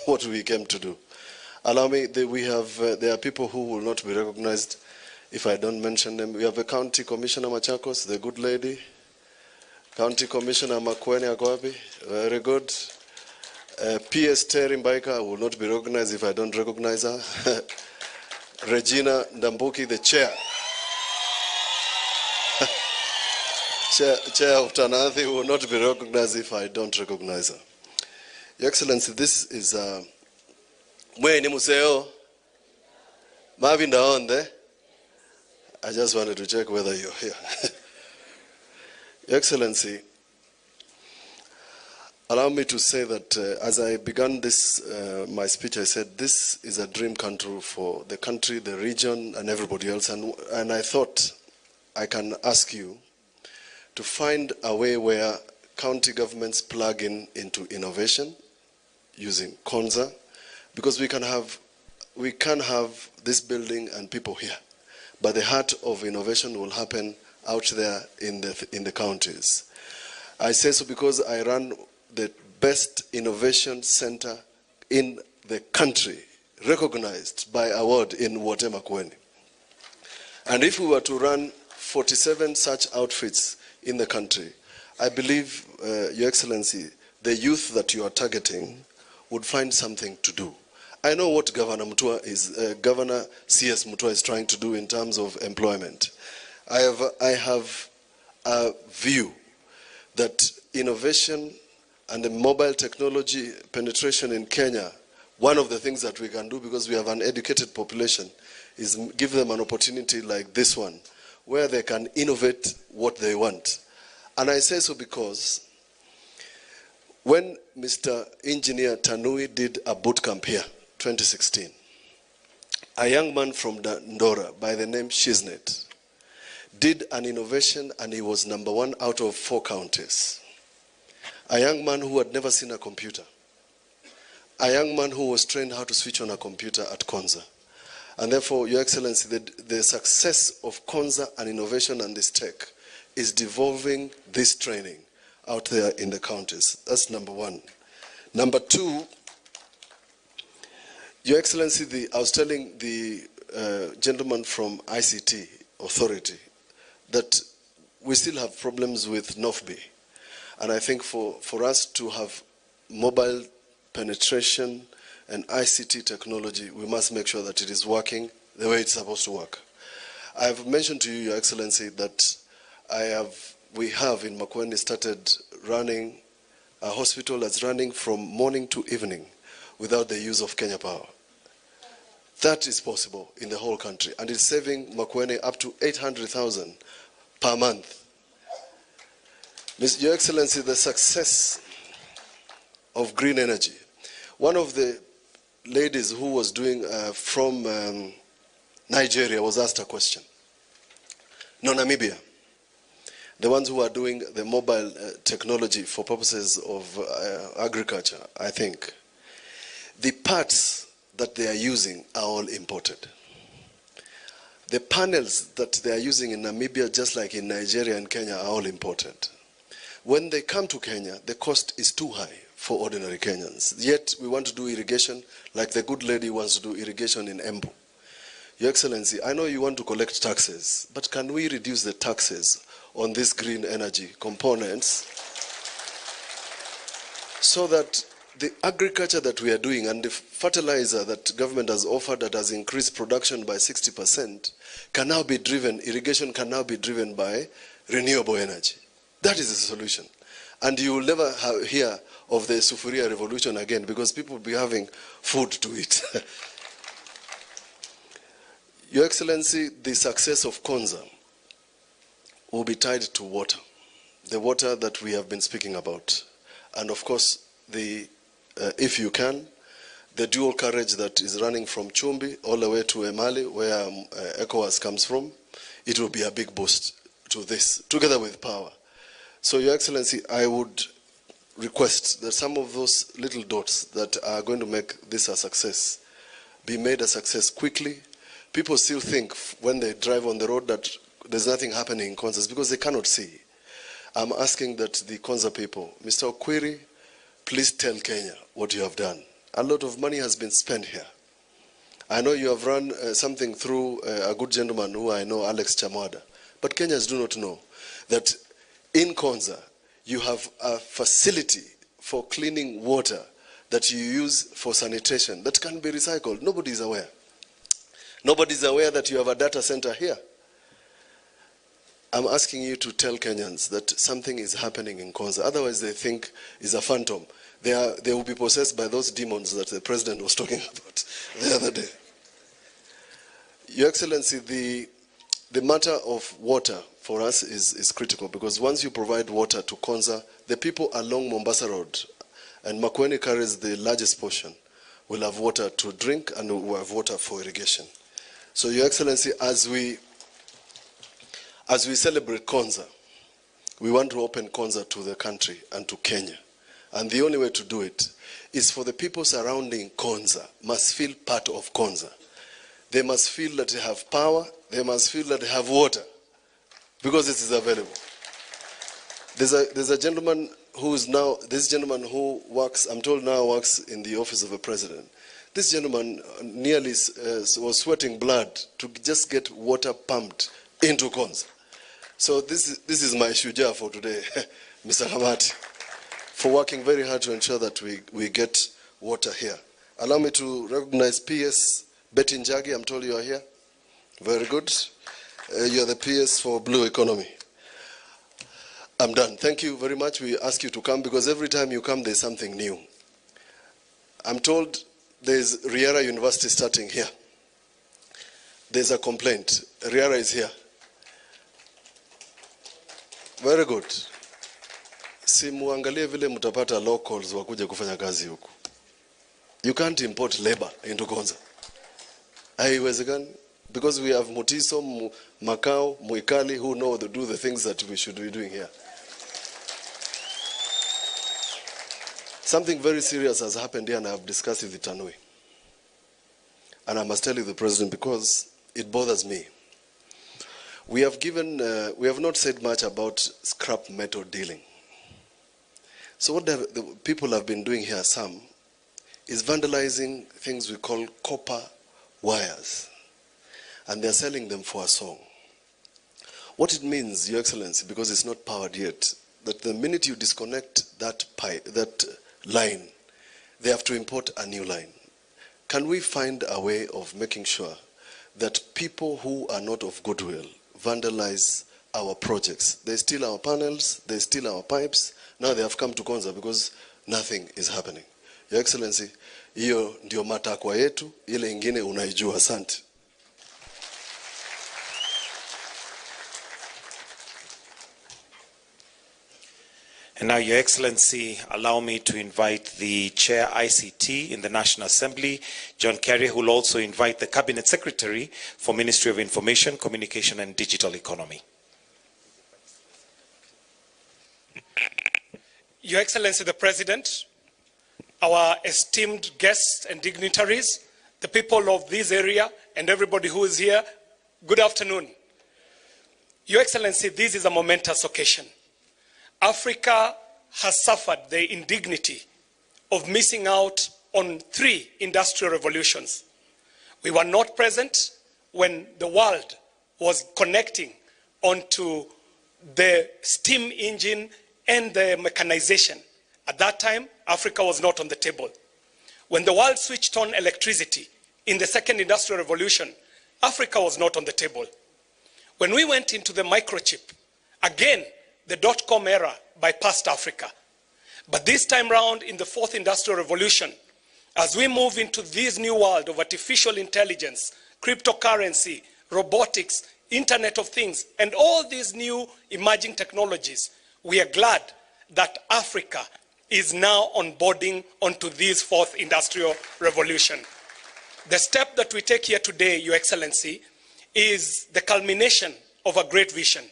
what we came to do. Allow me, there are people who will not be recognized if I don't mention them. We have a County Commissioner Machakos, the good lady. County Commissioner Makueni Akwapi, very good. PS Terry Mbaika will not be recognized if I don't recognize her. Regina Ndambuki, the chair. Chair of Tanathi will not be recognized if I don't recognize her. Your Excellency, this is Mweni Museo. Marvin down there. I just wanted to check whether you're here. Your Excellency, allow me to say that as I began this, my speech, I said this is a dream come true for the country, the region, and everybody else. And I thought I can ask you to find a way where county governments plug into innovation using Konza, because we can have this building and people here, but the heart of innovation will happen out there in the counties. I say so because I run the best innovation center in the country, recognized by award in Makueni. And if we were to run 47 such outfits in the country, I believe, Your Excellency, the youth that you are targeting would find something to do. I know what Governor CS Mutua is trying to do in terms of employment. I have a view that innovation and the mobile technology penetration in Kenya, one of the things that we can do, because we have an educated population, is give them an opportunity like this one, where they can innovate what they want. And I say so because when Mr. Engineer Tanui did a boot camp here, 2016, a young man from Ndora by the name Shiznet did an innovation, and he was #1 out of 4 counties. A young man who had never seen a computer. A young man who was trained how to switch on a computer at Konza. And therefore, Your Excellency, the success of Konza and innovation and this tech is devolving this training out there in the counties. That's #1. #2, Your Excellency, I was telling the gentleman from ICT Authority that we still have problems with North Bay. And I think for us to have mobile penetration and ICT technology, we must make sure that it is working the way it's supposed to work. I have mentioned to you, Your Excellency, that we have in Makueni started running a hospital that's running from morning to evening without the use of Kenya Power. That is possible in the whole country, and it's saving Makueni up to 800,000 per month. Your Excellency, the success of green energy. One of the ladies who was doing from Nigeria was asked a question. No, Namibia, the ones who are doing the mobile technology for purposes of agriculture, I think, the parts that they are using are all imported. The panels that they are using in Namibia, just like in Nigeria and Kenya, are all imported. When they come to Kenya, the cost is too high for ordinary Kenyans. Yet we want to do irrigation like the good lady wants to do irrigation in Embu. Your Excellency, I know you want to collect taxes, but can we reduce the taxes on these green energy components so that the agriculture that we are doing and the fertilizer that government has offered that has increased production by 60% can now be driven, irrigation can now be driven by renewable energy? That is the solution. And you will never hear of the Sufuria revolution again, because people will be having food to eat. Your Excellency, the success of Konza will be tied to water, the water that we have been speaking about. And of course, if you can, the dual carriage that is running from Chumbi all the way to Emali, where ECOWAS comes from, it will be a big boost to this, together with power. So, Your Excellency, I would request that some of those little dots that are going to make this a success be made a success quickly. People still think when they drive on the road that there's nothing happening in Konza because they cannot see. I'm asking that the Konza people, Mr. Okwiri, please tell Kenya what you have done. A lot of money has been spent here. I know you have run something through a good gentleman who I know, Alex Chamwada, but Kenyans do not know that in Konza, you have a facility for cleaning water that you use for sanitation that can be recycled. Nobody is aware. Nobody is aware that you have a data center here. I'm asking you to tell Kenyans that something is happening in Konza. Otherwise, they think it's a phantom. They will be possessed by those demons that the president was talking about the other day. Your Excellency, the matter of water for us is critical, because once you provide water to Konza, the people along Mombasa Road, and Makueni carries the largest portion, will have water to drink and will have water for irrigation. So, Your Excellency, as we celebrate Konza, we want to open Konza to the country and to Kenya. And the only way to do it is for the people surrounding Konza must feel part of Konza. They must feel that they have power, they must feel that they have water, because it is available. There's a gentleman who is now, this gentleman who works, I'm told now works in the office of a president. This gentleman nearly was sweating blood to just get water pumped into Konza. So this is my shuja for today, Mr. Hamati, for working very hard to ensure that we get water here. Allow me to recognize PS Betty Njagi. I'm told you are here. Very good. You are the PS for Blue Economy. I'm done. Thank you very much. We ask you to come because every time you come, there's something new. I'm told there's Riara University starting here. There's a complaint. Riara is here. Very good. Simuangalie vile mutapata locals wakuje kufanya kazi huku. You can't import labor into Konza. Haiwezekani. Because we have Mutiso, Macau, Muikali who know to do the things that we should be doing here. Something very serious has happened here and I have discussed it with Tanui. And I must tell you the President because it bothers me. We have not said much about scrap metal dealing. So what the people have been doing here, some, is vandalizing things we call copper wires. And they're selling them for a song. What it means, Your Excellency, because it's not powered yet, that the minute you disconnect that line, they have to import a new line. Can we find a way of making sure that people who are not of goodwill vandalize our projects? They steal our panels, they steal our pipes. Now they have come to Konza because nothing is happening. Your Excellency, hiyo ndio matakwa yetu, ile ingine unaijua. Asante. And now, Your Excellency, allow me to invite the Chair ICT in the National Assembly, John Kerry, who will also invite the Cabinet Secretary for Ministry of Information, Communication and Digital Economy. Your Excellency the President, our esteemed guests and dignitaries, the people of this area and everybody who is here, good afternoon. Your Excellency, this is a momentous occasion. Africa has suffered the indignity of missing out on 3 industrial revolutions. We were not present when the world was connecting onto the steam engine and the mechanization. At that time, Africa was not on the table. When the world switched on electricity in the 2nd industrial revolution, Africa was not on the table. When we went into the microchip, again, the dot-com era bypassed Africa. But this time round in the 4th industrial revolution, as we move into this new world of artificial intelligence, cryptocurrency, robotics, Internet of Things, and all these new emerging technologies, we are glad that Africa is now onboarding onto this 4th industrial revolution. The step that we take here today, Your Excellency, is the culmination of a great vision.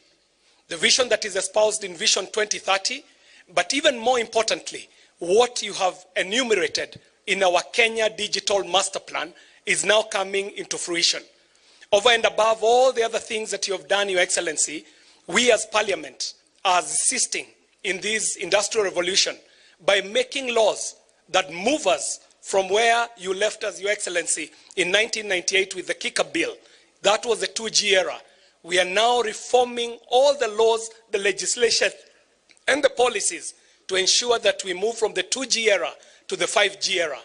The vision that is espoused in Vision 2030, but even more importantly, what you have enumerated in our Kenya Digital Master Plan is now coming into fruition. Over and above all the other things that you have done, Your Excellency, we as Parliament are assisting in this industrial revolution by making laws that move us from where you left us, Your Excellency, in 1998 with the Kicker Bill. That was the 2G era. We are now reforming all the laws, the legislation, and the policies to ensure that we move from the 2G era to the 5G era.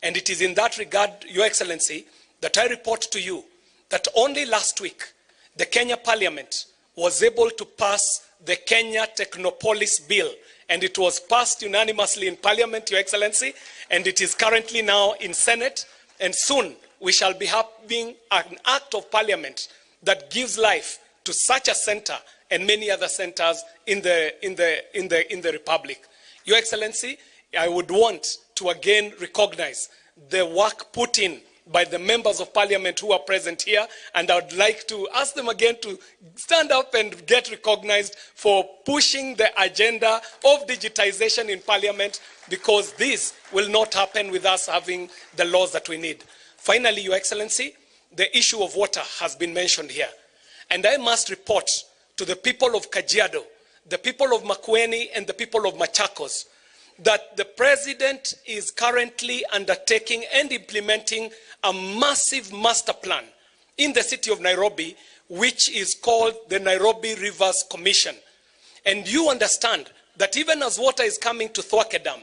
And it is in that regard, Your Excellency, that I report to you that only last week, the Kenya Parliament was able to pass the Kenya Technopolis Bill. And it was passed unanimously in Parliament, Your Excellency, and it is currently now in Senate. And soon we shall be having an act of Parliament that gives life to such a center and many other centers in the Republic. Your Excellency, I would want to again recognize the work put in by the members of parliament who are present here, and I would like to ask them again to stand up and get recognized for pushing the agenda of digitization in parliament, because this will not happen with us having the laws that we need. Finally, Your Excellency, the issue of water has been mentioned here. And I must report to the people of Kajiado, the people of Makueni, and the people of Machakos, that the president is currently undertaking and implementing a massive master plan in the city of Nairobi, which is called the Nairobi Rivers Commission. And you understand that even as water is coming to Thwake Dam,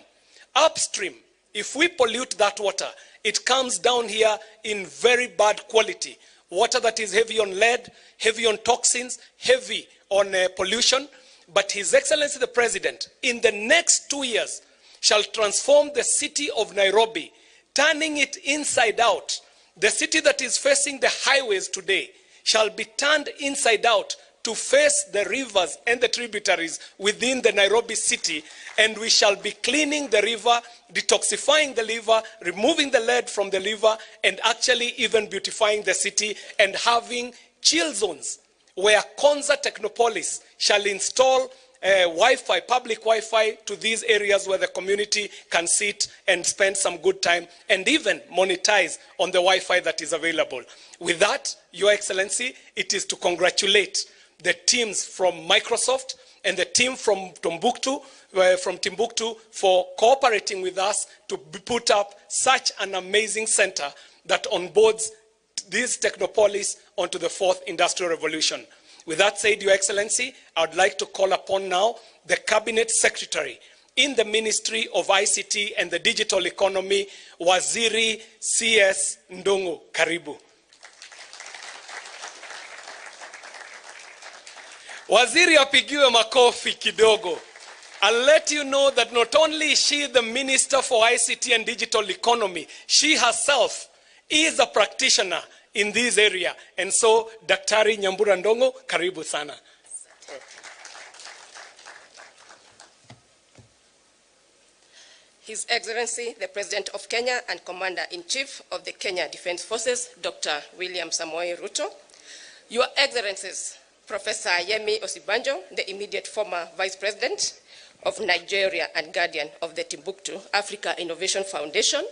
upstream, if we pollute that water, it comes down here in very bad quality. Water that is heavy on lead, heavy on toxins, heavy on pollution. But His Excellency the President, in the next 2 years, shall transform the city of Nairobi, turning it inside out. The city that is facing the highways today shall be turned inside out to face the rivers and the tributaries within the Nairobi city, and we shall be cleaning the river, detoxifying the river, removing the lead from the river, and actually even beautifying the city and having chill zones where Konza Technopolis shall install Wi-Fi, public Wi-Fi to these areas where the community can sit and spend some good time and even monetize on the Wi-Fi that is available. With that, Your Excellency, it is to congratulate the teams from Microsoft and the team from Timbuktoo for cooperating with us to put up such an amazing center that onboards this Technopolis onto the 4th Industrial Revolution. With that said, Your Excellency, I would like to call upon now the Cabinet Secretary in the Ministry of ICT and the Digital Economy, Waziri CS Ndungu. Karibu. Waziri apigiwe makofi kidogo. I'll let you know that not only is she the Minister for ICT and Digital Economy, she herself is a practitioner in this area. And so, Daktari Nyambura Ndongo, karibu sana. His Excellency, the President of Kenya and Commander-in-Chief of the Kenya Defense Forces, Dr. William Samoei Ruto. Your Excellencies, Professor Yemi Osibanjo, the immediate former Vice President of Nigeria and Guardian of the Timbuktoo Africa Innovation Foundation.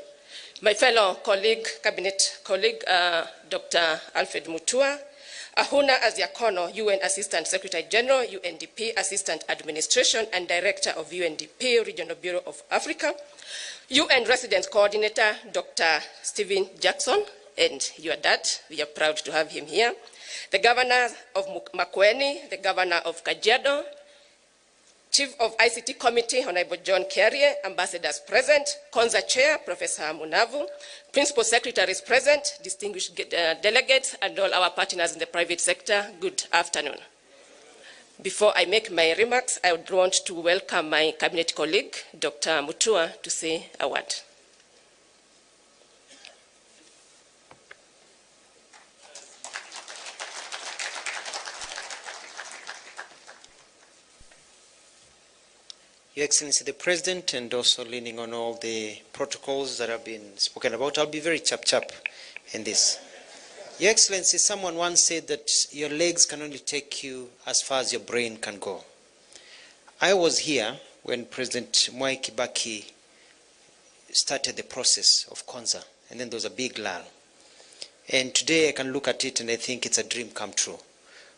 My fellow colleague, cabinet colleague, Dr. Alfred Mutua, Ahuna Aziakono, UN Assistant Secretary General, UNDP Assistant Administration and Director of UNDP Regional Bureau of Africa, UN Resident Coordinator, Dr. Stephen Jackson, and your dad, we are proud to have him here, the Governor of Makueni, the Governor of Kajiado, Chief of ICT Committee, Honorable John Kerry, Ambassadors present, Konza Chair, Professor Munavu, Principal Secretaries present, distinguished delegates, and all our partners in the private sector, good afternoon. Before I make my remarks, I would want to welcome my cabinet colleague, Dr. Mutua, to say a word. Your Excellency the President, and also leaning on all the protocols that have been spoken about, I'll be very chap-chap in this. Your Excellency, someone once said that your legs can only take you as far as your brain can go. I was here when President Mwai Kibaki started the process of Konza, and then there was a big lull. And today I can look at it and I think it's a dream come true.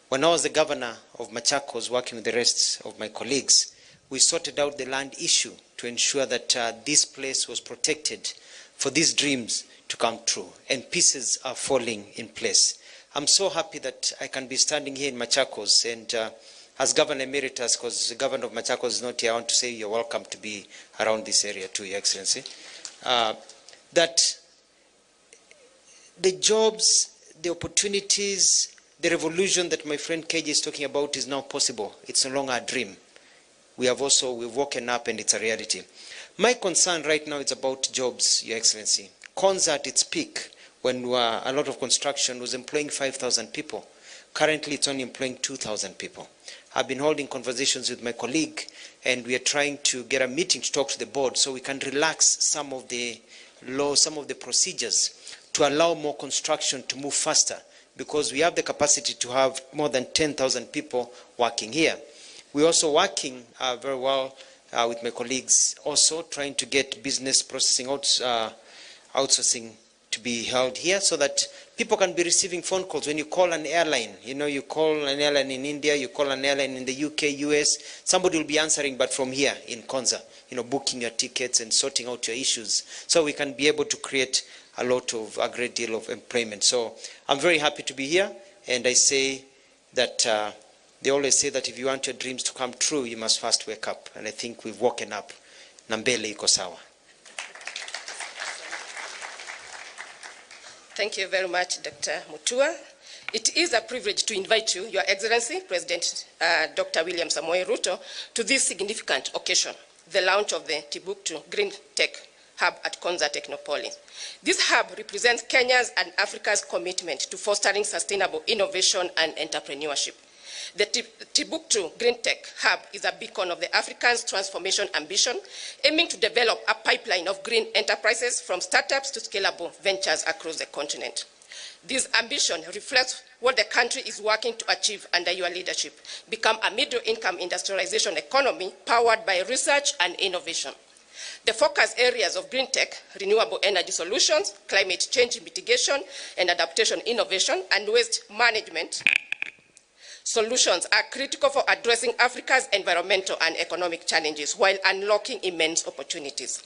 When I was the governor of Machakos, working with the rest of my colleagues, we sorted out the land issue to ensure that this place was protected for these dreams to come true, and pieces are falling in place. I'm so happy that I can be standing here in Machakos, and as Governor Emeritus, because the Governor of Machakos is not here, I want to say you're welcome to be around this area too, Your Excellency. That the jobs, the opportunities, the revolution that my friend KJ is talking about is now possible. It's no longer a dream. We've woken up and it's a reality. My concern right now is about jobs, Your Excellency. Konza at its peak, when a lot of construction was employing 5,000 people. Currently, it's only employing 2,000 people. I've been holding conversations with my colleague, and we are trying to get a meeting to talk to the board so we can relax some of the laws, some of the procedures to allow more construction to move faster, because we have the capacity to have more than 10,000 people working here. We're also working very well with my colleagues, also trying to get business processing outsourcing to be held here so that people can be receiving phone calls. When you call an airline, you call an airline in India, you call an airline in the UK, US, somebody will be answering, but from here in Konza, booking your tickets and sorting out your issues. So we can be able to create a great deal of employment. So I'm very happy to be here, and I say that they always say that if you want your dreams to come true, you must first wake up. And I think we've woken up. Nambele iko sawa. Thank you very much, Dr. Mutua. It is a privilege to invite you, Your Excellency, President Dr. William Samoei Ruto, to this significant occasion, the launch of the Timbuktoo Greentech Hub at Konza Technopolis. This hub represents Kenya's and Africa's commitment to fostering sustainable innovation and entrepreneurship. The Timbuktoo Greentech Hub is a beacon of the African's transformation ambition, aiming to develop a pipeline of green enterprises from startups to scalable ventures across the continent. This ambition reflects what the country is working to achieve under your leadership, become a middle-income industrialization economy powered by research and innovation. The focus areas of Greentech, renewable energy solutions, climate change mitigation and adaptation innovation, and waste management solutions are critical for addressing Africa's environmental and economic challenges while unlocking immense opportunities.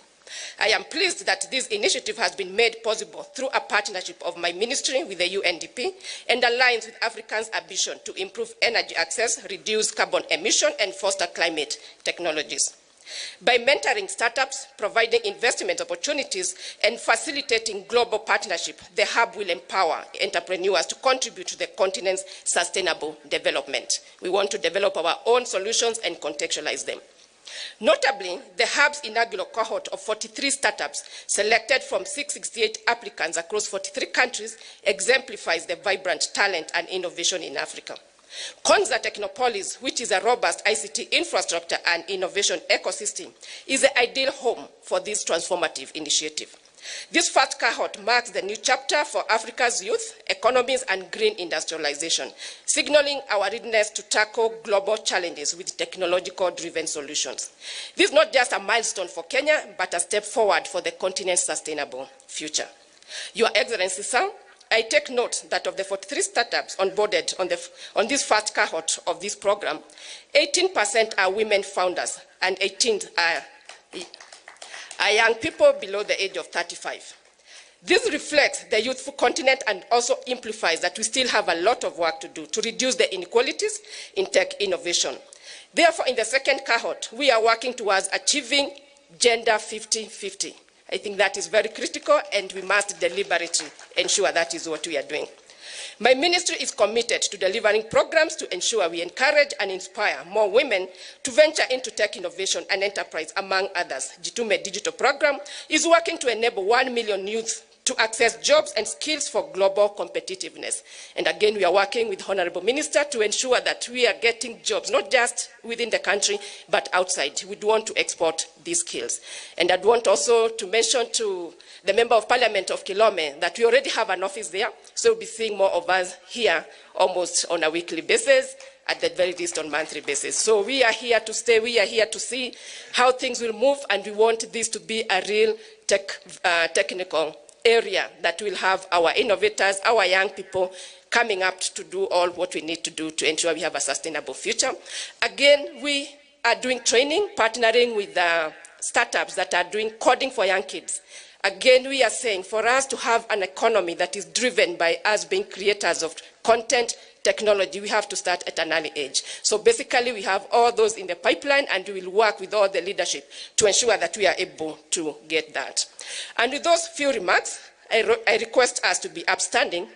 I am pleased that this initiative has been made possible through a partnership of my ministry with the UNDP and aligns with Africans' ambition to improve energy access, reduce carbon emission, and foster climate technologies. By mentoring startups, providing investment opportunities, and facilitating global partnership, the hub will empower entrepreneurs to contribute to the continent's sustainable development. We want to develop our own solutions and contextualize them. Notably, the hub's inaugural cohort of 43 startups selected from 668 applicants across 43 countries exemplifies the vibrant talent and innovation in Africa. Konza Technopolis, which is a robust ICT infrastructure and innovation ecosystem, is the ideal home for this transformative initiative. This first cohort marks the new chapter for Africa's youth, economies, and green industrialization, signaling our readiness to tackle global challenges with technological-driven solutions. This is not just a milestone for Kenya, but a step forward for the continent's sustainable future. Your Excellency, sir, I take note that of the 43 startups onboarded on this first cohort of this program, 18% are women founders and 18% are young people below the age of 35. This reflects the youthful continent and also amplifies that we still have a lot of work to do to reduce the inequalities in tech innovation. Therefore, in the second cohort, we are working towards achieving gender 50-50. I think that is very critical, and we must deliberately ensure that is what we are doing. My ministry is committed to delivering programs to ensure we encourage and inspire more women to venture into tech innovation and enterprise, among others. Jitume Digital Program is working to enable 1 million youth to access jobs and skills for global competitiveness. And again, we are working with Honorable Minister to ensure that we are getting jobs, not just within the country, but outside. We do want to export these skills. And I'd want also to mention to the Member of Parliament of Kilome that we already have an office there, so we'll be seeing more of us here almost on a weekly basis, at the very least on a monthly basis. So we are here to stay, we are here to see how things will move, and we want this to be a real technical area that will have our innovators, our young people coming up to do all what we need to do to ensure we have a sustainable future. Again, we are doing training, partnering with startups that are doing coding for young kids. Again, we are saying for us to have an economy that is driven by us being creators of content, technology, we have to start at an early age. So basically, we have all those in the pipeline, and we will work with all the leadership to ensure that we are able to get that. And with those few remarks, I request us to be upstanding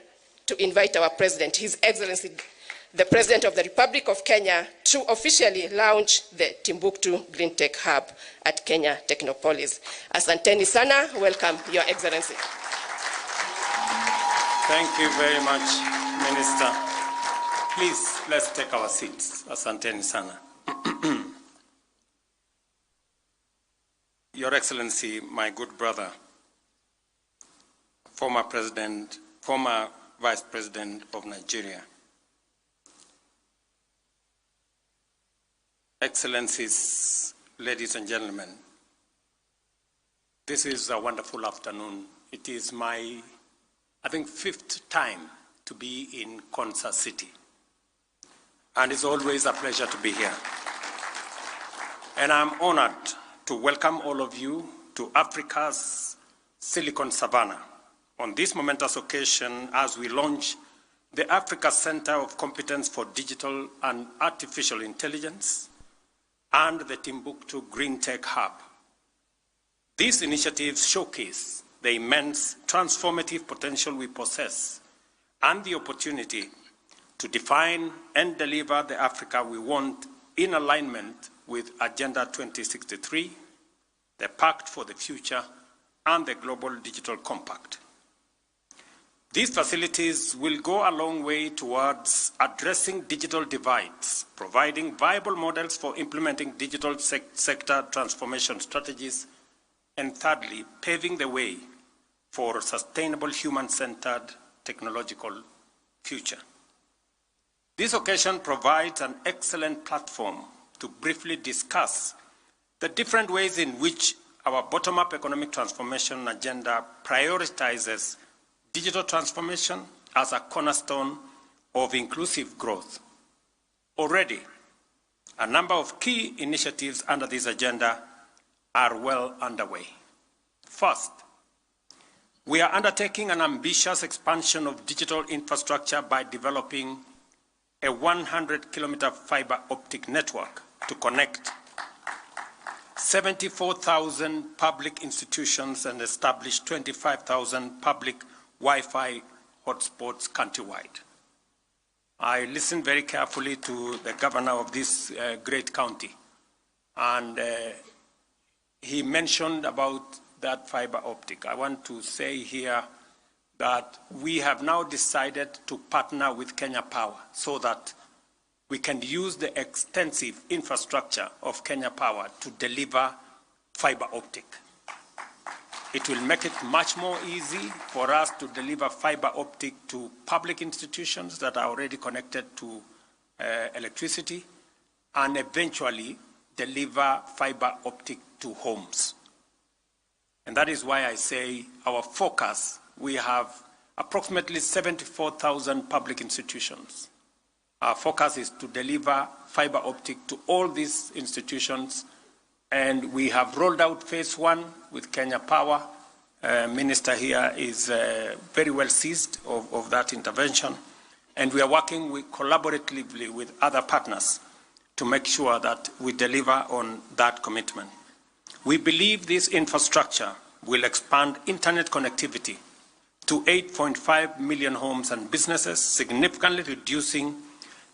to invite our President, His Excellency, the President of the Republic of Kenya, to officially launch the Timbuktoo Greentech Hub at Kenya Technopolis. Asanteni sana. Welcome, Your Excellency. Thank you very much, Minister. Please, let's take our seats. Asanteni sana. Your Excellency, my good brother, former Vice President of Nigeria, Excellencies, ladies and gentlemen, this is a wonderful afternoon. It is my, I think, 5th time to be in Konza City. And it's always a pleasure to be here. And I'm honored to welcome all of you to Africa's Silicon Savannah on this momentous occasion as we launch the Africa Center of Competence for Digital and Artificial Intelligence and the Timbuktoo Greentech Hub. These initiatives showcase the immense transformative potential we possess and the opportunity to define and deliver the Africa we want in alignment with Agenda 2063, the Pact for the Future, and the Global Digital Compact. These facilities will go a long way towards addressing digital divides, providing viable models for implementing digital sector transformation strategies, and thirdly, paving the way for a sustainable human-centered technological future. This occasion provides an excellent platform to briefly discuss the different ways in which our bottom-up economic transformation agenda prioritizes digital transformation as a cornerstone of inclusive growth. Already, a number of key initiatives under this agenda are well underway. First, we are undertaking an ambitious expansion of digital infrastructure by developing a 100-kilometer fiber optic network to connect 74,000 public institutions and establish 25,000 public Wi-Fi hotspots countrywide. I listened very carefully to the governor of this great county, and he mentioned about that fiber optic. I want to say here that we have now decided to partner with Kenya Power so that we can use the extensive infrastructure of Kenya Power to deliver fiber optic. It will make it much more easy for us to deliver fiber optic to public institutions that are already connected to electricity, and eventually deliver fiber optic to homes. And that is why I say our focus, we have approximately 74,000 public institutions. Our focus is to deliver fiber optic to all these institutions, and we have rolled out phase 1 with Kenya Power. Minister here is very well seized of that intervention, and we are working collaboratively with other partners to make sure that we deliver on that commitment. We believe this infrastructure will expand internet connectivity to 8.5 million homes and businesses, significantly reducing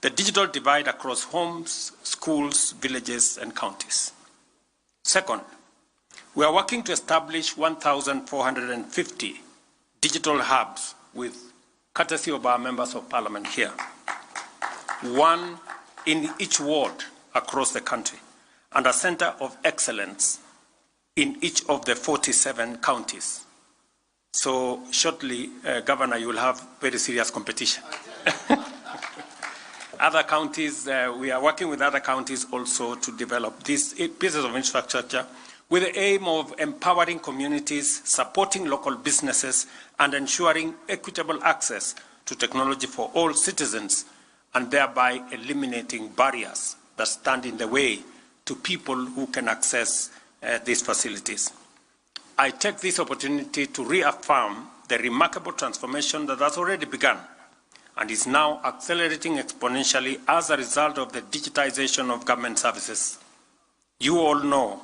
the digital divide across homes, schools, villages, and counties. Second, we are working to establish 1,450 digital hubs with courtesy of our members of parliament here, one in each ward across the country, and a center of excellence in each of the 47 counties. So shortly, Governor, you will have very serious competition. Other counties, we are working with other counties also to develop these pieces of infrastructure with the aim of empowering communities, supporting local businesses, and ensuring equitable access to technology for all citizens, and thereby eliminating barriers that stand in the way to people who can access these facilities. I take this opportunity to reaffirm the remarkable transformation that has already begun and is now accelerating exponentially as a result of the digitization of government services. You all know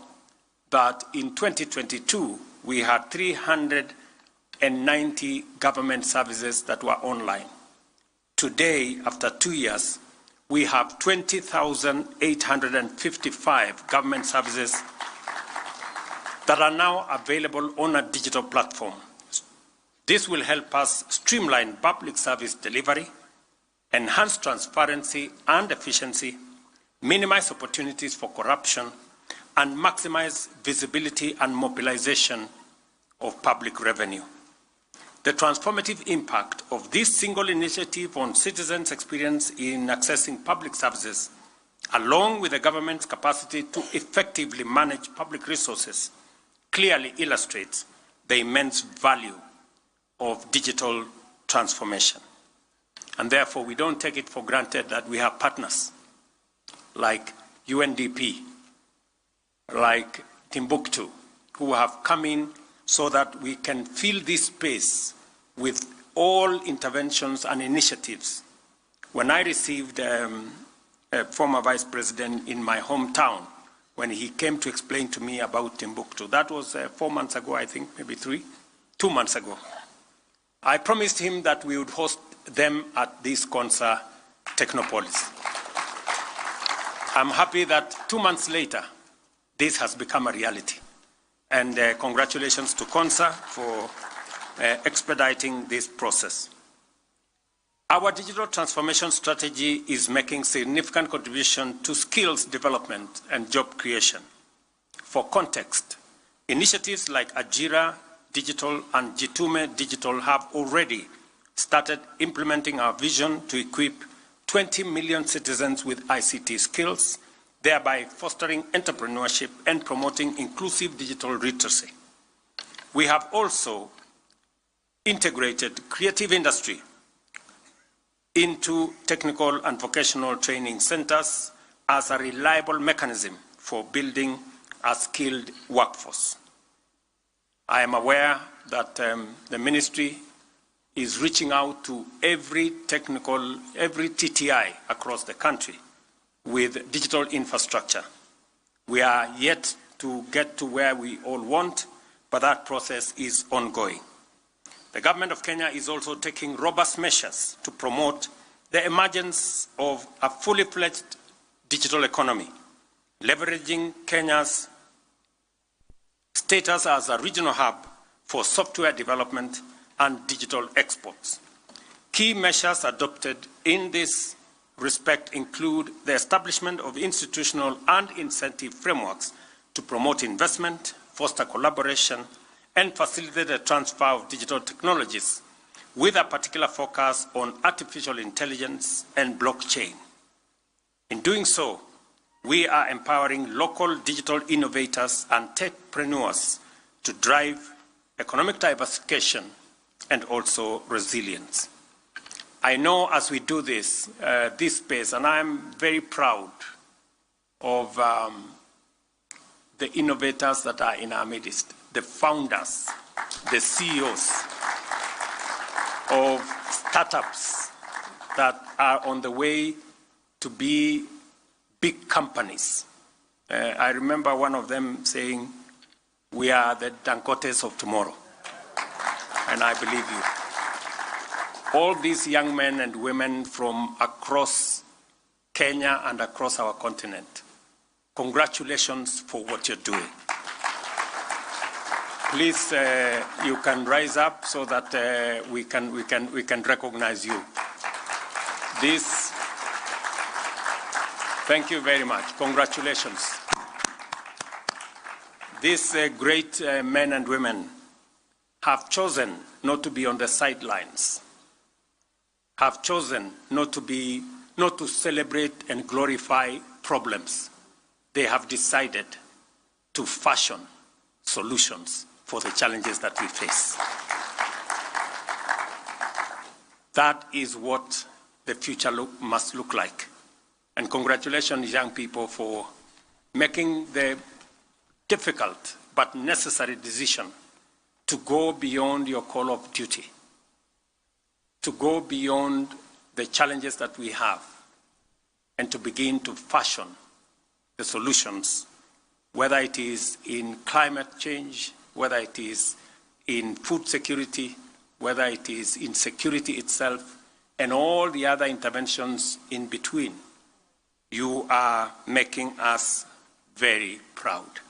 that in 2022, we had 390 government services that were online. Today, after 2 years, we have 20,855 government services that are now available on a digital platform. This will help us streamline public service delivery, enhance transparency and efficiency, minimize opportunities for corruption, and maximize visibility and mobilization of public revenue. The transformative impact of this single initiative on citizens' experience in accessing public services, along with the government's capacity to effectively manage public resources, clearly illustrates the immense value of digital transformation. And therefore, we don't take it for granted that we have partners like UNDP, like Timbuktoo, who have come in so that we can fill this space with all interventions and initiatives. When I received a former vice president in my hometown, when he came to explain to me about Timbuktoo, that was 4 months ago, I think, maybe 2 months ago. I promised him that we would host them at this Konza Technopolis. I'm happy that 2 months later, this has become a reality. And congratulations to Konza for expediting this process. Our digital transformation strategy is making significant contribution to skills development and job creation. For context, initiatives like Ajira Digital and Jitume Digital have already started implementing our vision to equip 20 million citizens with ICT skills, thereby fostering entrepreneurship and promoting inclusive digital literacy. We have also integrated creative industry into technical and vocational training centers as a reliable mechanism for building a skilled workforce. I am aware that the ministry is reaching out to every TTI across the country with digital infrastructure. We are yet to get to where we all want, but that process is ongoing. The government of Kenya is also taking robust measures to promote the emergence of a fully fledged digital economy, leveraging Kenya's status as a regional hub for software development and digital exports. Key measures adopted in this respect include the establishment of institutional and incentive frameworks to promote investment, foster collaboration, and facilitate the transfer of digital technologies, with a particular focus on artificial intelligence and blockchain. In doing so, we are empowering local digital innovators and techpreneurs to drive economic diversification and also resilience. I know as we do this space, and I'm very proud of the innovators that are in our midst, the founders, the CEOs of startups that are on the way to be big companies. I remember one of them saying, "We are the Dangotes of tomorrow." And I believe you. All these young men and women from across Kenya and across our continent, congratulations for what you're doing. Please, you can rise up so that we can recognize you. Thank you very much. Congratulations. These great men and women have chosen not to be on the sidelines, have chosen not to celebrate and glorify problems. They have decided to fashion solutions for the challenges that we face. That is what the future must look like. And congratulations, young people, for making the difficult but necessary decision to go beyond your call of duty, to go beyond the challenges that we have, and to begin to fashion the solutions, whether it is in climate change, whether it is in food security, whether it is in security itself, and all the other interventions in between. You are making us very proud.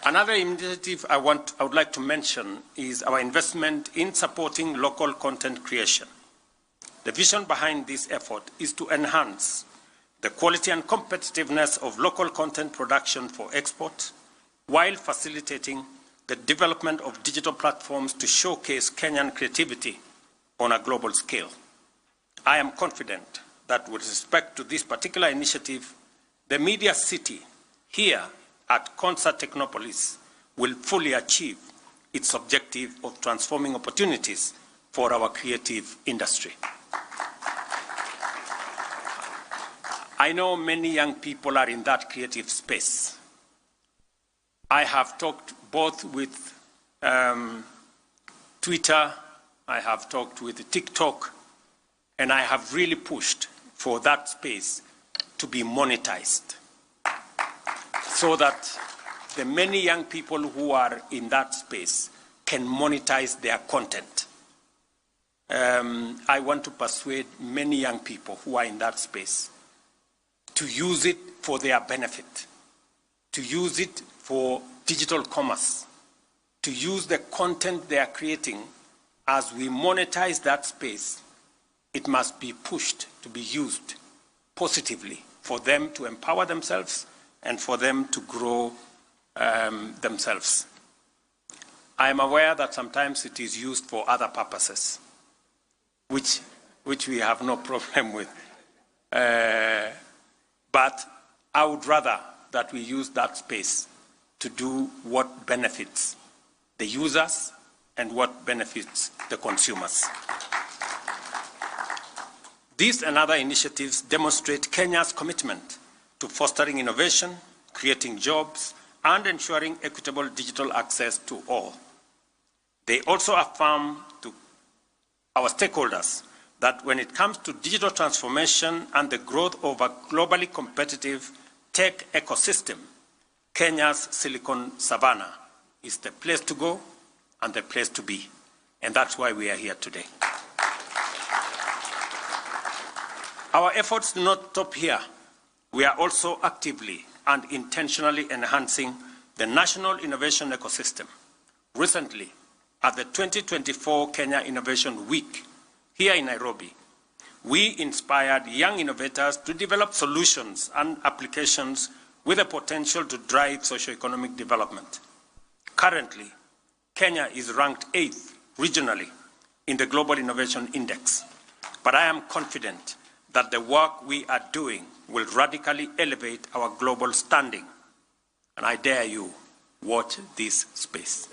Another initiative I would like to mention is our investment in supporting local content creation. The vision behind this effort is to enhance the quality and competitiveness of local content production for export, while facilitating the development of digital platforms to showcase Kenyan creativity on a global scale. I am confident that with respect to this particular initiative, the media city here at Konza Technopolis will fully achieve its objective of transforming opportunities for our creative industry. I know many young people are in that creative space. I have talked both with Twitter, I have talked with TikTok, and I have really pushed for that space to be monetized, so that the many young people who are in that space can monetize their content. I want to persuade many young people who are in that space to use it for their benefit, to use it for digital commerce, to use the content they are creating. As we monetize that space, it must be pushed to be used positively for them to empower themselves and for them to grow themselves. I am aware that sometimes it is used for other purposes, which we have no problem with. But I would rather that we use that space to do what benefits the users and what benefits the consumers. These and other initiatives demonstrate Kenya's commitment to fostering innovation, creating jobs, and ensuring equitable digital access to all. They also affirm to our stakeholders that when it comes to digital transformation and the growth of a globally competitive tech ecosystem, Kenya's Silicon Savannah is the place to go and the place to be. And that's why we are here today. Our efforts do not stop here. We are also actively and intentionally enhancing the national innovation ecosystem. Recently, at the 2024 Kenya Innovation Week here in Nairobi, we inspired young innovators to develop solutions and applications with the potential to drive socioeconomic development. Currently, Kenya is ranked 8th regionally in the Global Innovation Index, but I am confident that the work we are doing will radically elevate our global standing. And I dare you, watch this space.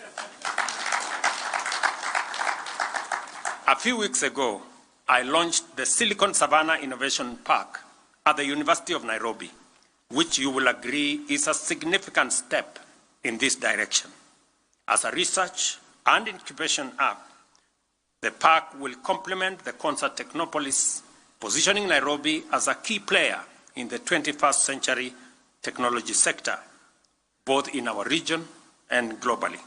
A few weeks ago, I launched the Silicon Savannah Innovation Park at the University of Nairobi, which you will agree is a significant step in this direction. As a research and incubation hub, the park will complement the Konza Technopolis, positioning Nairobi as a key player in the 21st century technology sector, both in our region and globally.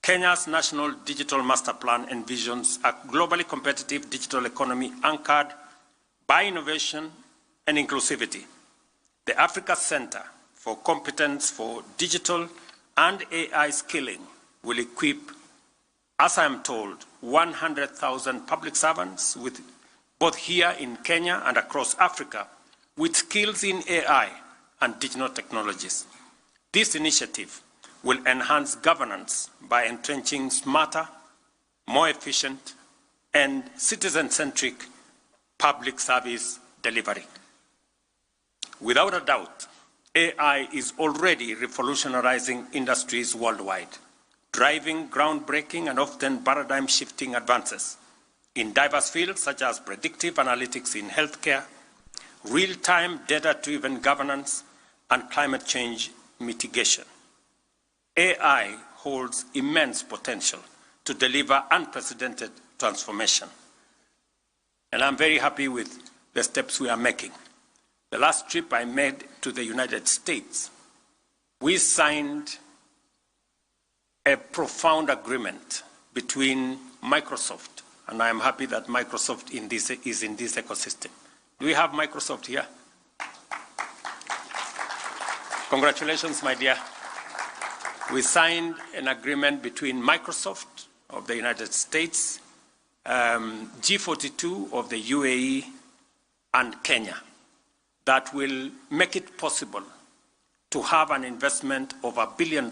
Kenya's National Digital Master Plan envisions a globally competitive digital economy anchored by innovation and inclusivity. The Africa Center for Competence for Digital and AI Skilling will equip, as I am told, 100,000 public servants with both here in Kenya and across Africa with skills in AI and digital technologies. This initiative will enhance governance by entrenching smarter, more efficient, and citizen-centric public service delivery. Without a doubt, AI is already revolutionizing industries worldwide, driving groundbreaking and often paradigm-shifting advances in diverse fields such as predictive analytics in healthcare, real-time data-driven governance, and climate change mitigation. AI holds immense potential to deliver unprecedented transformation. And I'm very happy with the steps we are making. The last trip I made to the United States, we signed a profound agreement between Microsoft, and I am happy that Microsoft is in this ecosystem. Do we have Microsoft here? Congratulations, my dear. We signed an agreement between Microsoft of the United States, G42 of the UAE, and Kenya that will make it possible to have an investment of $1 billion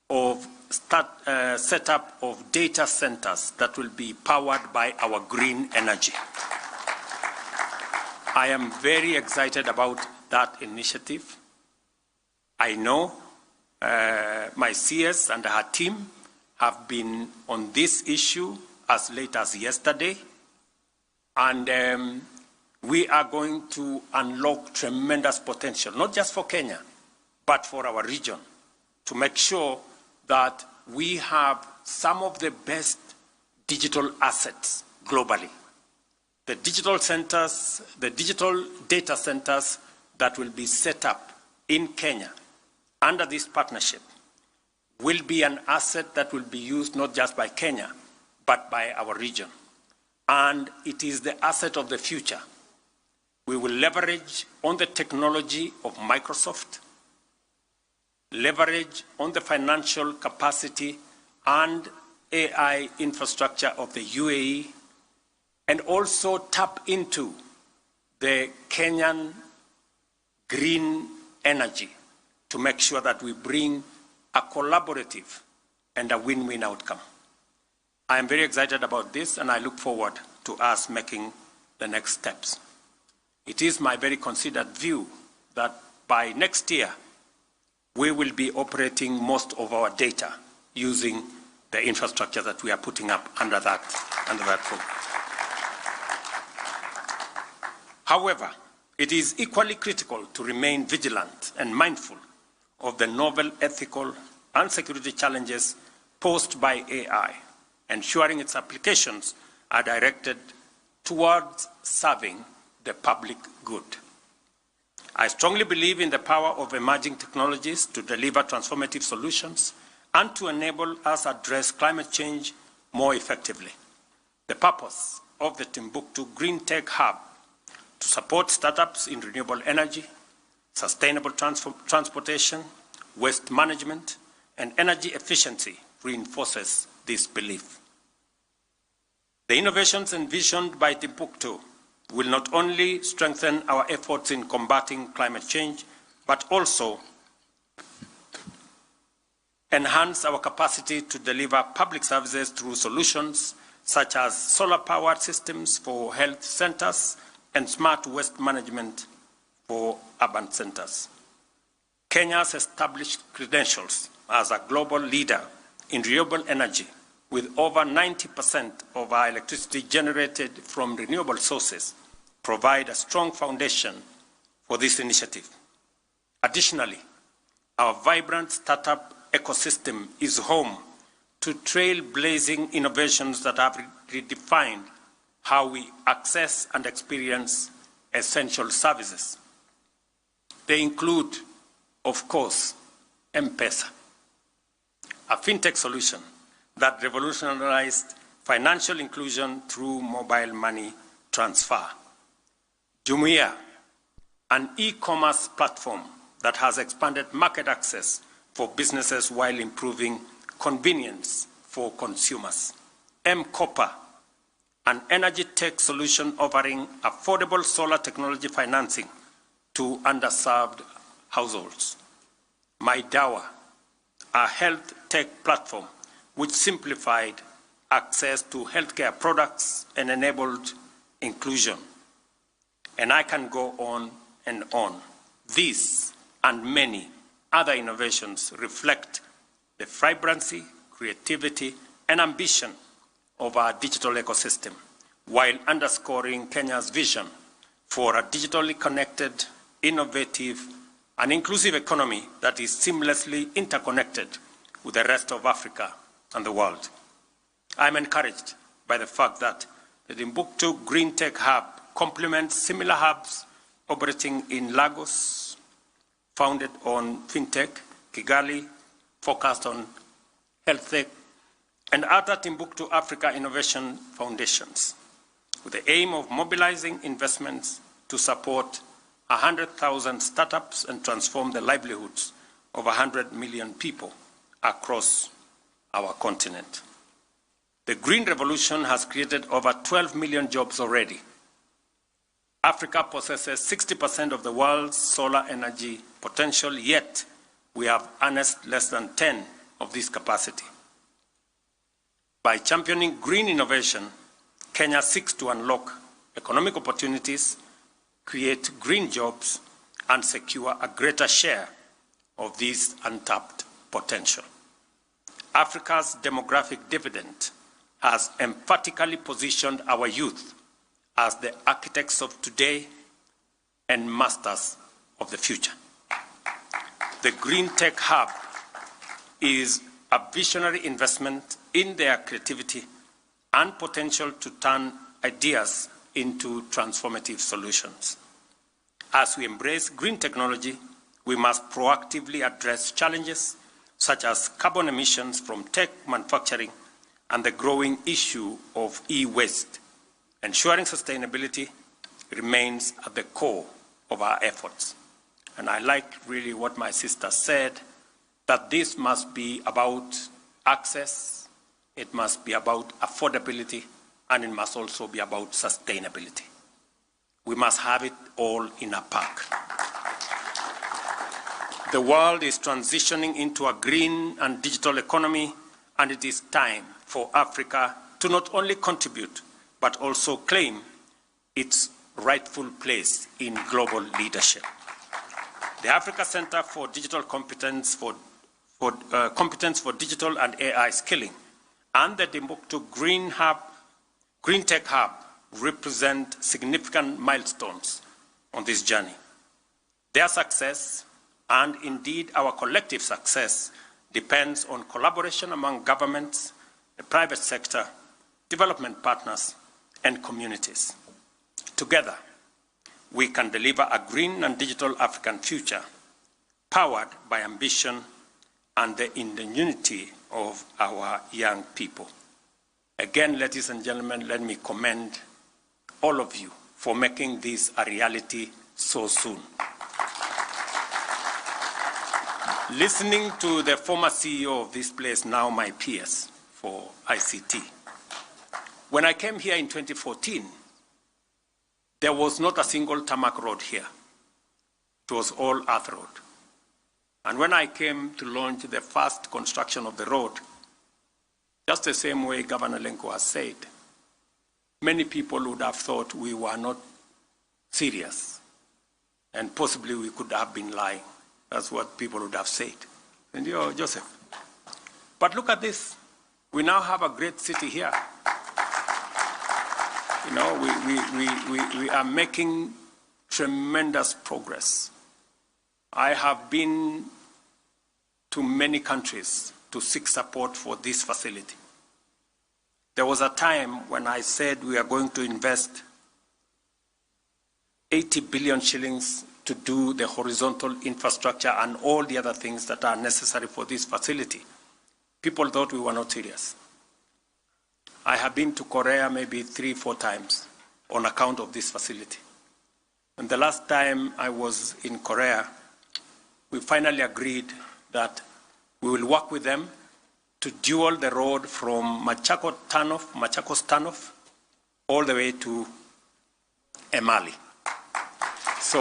of setup of data centers that will be powered by our green energy. I am very excited about that initiative. I know my CS and her team have been on this issue as late as yesterday, and we are going to unlock tremendous potential, not just for Kenya, but for our region, to make sure that we have some of the best digital assets globally. The digital centers, the digital data centers that will be set up in Kenya under this partnership will be an asset that will be used not just by Kenya, but by our region. And it is the asset of the future. We will leverage on the technology of Microsoft, leverage on the financial capacity and AI infrastructure of the UAE, and also tap into the Kenyan green energy to make sure that we bring a collaborative and a win-win outcome. I am very excited about this, and I look forward to us making the next steps. It is my very considered view that by next year, we will be operating most of our data using the infrastructure that we are putting up under that program. However, it is equally critical to remain vigilant and mindful of the novel ethical and security challenges posed by AI, ensuring its applications are directed towards serving the public good. I strongly believe in the power of emerging technologies to deliver transformative solutions and to enable us to address climate change more effectively. The purpose of the Timbuktoo Greentech Hub to support startups in renewable energy, sustainable transportation, waste management, and energy efficiency reinforces this belief. The innovations envisioned by Timbuktoo will not only strengthen our efforts in combating climate change, but also enhance our capacity to deliver public services through solutions such as solar-powered systems for health centers and smart waste management for urban centers. Kenya's established credentials as a global leader in renewable energy, with over 90% of our electricity generated from renewable sources, provide a strong foundation for this initiative. Additionally, our vibrant startup ecosystem is home to trailblazing innovations that have redefined how we access and experience essential services. They include, of course, M-Pesa, a fintech solution that revolutionized financial inclusion through mobile money transfer. Jumuiya, an e-commerce platform that has expanded market access for businesses while improving convenience for consumers. M-Copper, an energy tech solution offering affordable solar technology financing to underserved households. MyDawa, a health tech platform which simplified access to healthcare products and enabled inclusion. And I can go on and on. These and many other innovations reflect the vibrancy, creativity, and ambition of our digital ecosystem, while underscoring Kenya's vision for a digitally connected, innovative, and inclusive economy that is seamlessly interconnected with the rest of Africa and the world. I'm encouraged by the fact that the Timbuktoo Greentech Hub complements similar hubs operating in Lagos, founded on fintech, Kigali, focused on health tech, and other Timbuktoo Africa Innovation Foundations, with the aim of mobilizing investments to support 100,000 startups and transform the livelihoods of 100 million people across our continent. The Green Revolution has created over 12 million jobs already. Africa possesses 60% of the world's solar energy potential, yet we have harnessed less than 10 of this capacity. By championing green innovation, Kenya seeks to unlock economic opportunities, create green jobs, and secure a greater share of this untapped potential. Africa's demographic dividend has emphatically positioned our youth as the architects of today and masters of the future. The Greentech Hub is a visionary investment in their creativity and potential to turn ideas into transformative solutions. As we embrace green technology, we must proactively address challenges such as carbon emissions from tech manufacturing and the growing issue of e-waste. Ensuring sustainability remains at the core of our efforts. And I like really what my sister said, that this must be about access, it must be about affordability, and it must also be about sustainability. We must have it all in a pack. The world is transitioning into a green and digital economy, and it is time for Africa to not only contribute, but also claim its rightful place in global leadership. The Africa Center for Digital Competence for Digital and AI Skilling and the Timbuktoo Greentech Hub represent significant milestones on this journey. Their success, and indeed our collective success, depends on collaboration among governments, the private sector, development partners, and communities. Together, we can deliver a green and digital African future powered by ambition and the ingenuity of our young people. Again, ladies and gentlemen, let me commend all of you for making this a reality so soon. Listening to the former CEO of this place, now my peers for ICT, when I came here in 2014, there was not a single tarmac road here. It was all earth road. And when I came to launch the first construction of the road, just the same way Governor Lenko has said, many people would have thought we were not serious, and possibly we could have been lying. That's what people would have said. And you're Joseph. But look at this. We now have a great city here. You know, we are making tremendous progress. I have been to many countries to seek support for this facility. There was a time when I said we are going to invest 80 billion shillings to do the horizontal infrastructure and all the other things that are necessary for this facility. People thought we were not serious. I have been to Korea maybe 3-4 times on account of this facility. And the last time I was in Korea, we finally agreed that we will work with them to dual the road from Machakos Turnoff, all the way to Emali. So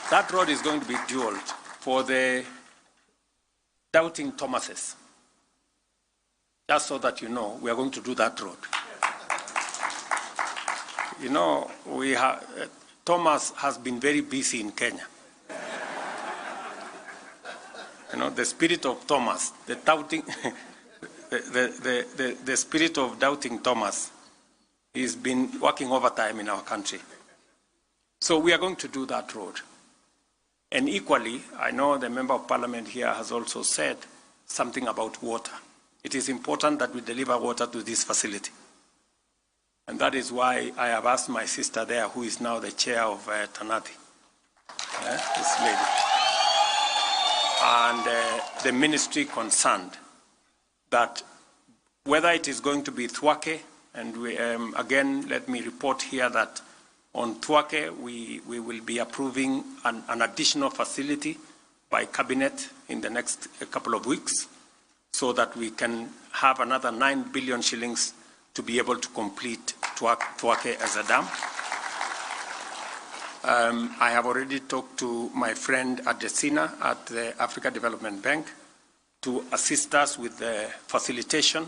that road is going to be dualed for the doubting Thomases. Just so that you know, we are going to do that road. You know, Thomas has been very busy in Kenya. You know, the spirit of Thomas, the doubting, the spirit of doubting Thomas, he's been working overtime in our country. So we are going to do that road. And equally, I know the Member of Parliament here has also said something about water. It is important that we deliver water to this facility. And that is why I have asked my sister there, who is now the chair of Tanati, this lady, and the ministry concerned, that whether it is going to be Thwake, and we, again, let me report here that on Thwake, we will be approving an additional facility by cabinet in the next couple of weeks so that we can have another 9 billion shillings to be able to complete Tuake as a dam. I have already talked to my friend Adesina at the Africa Development Bank to assist us with the facilitation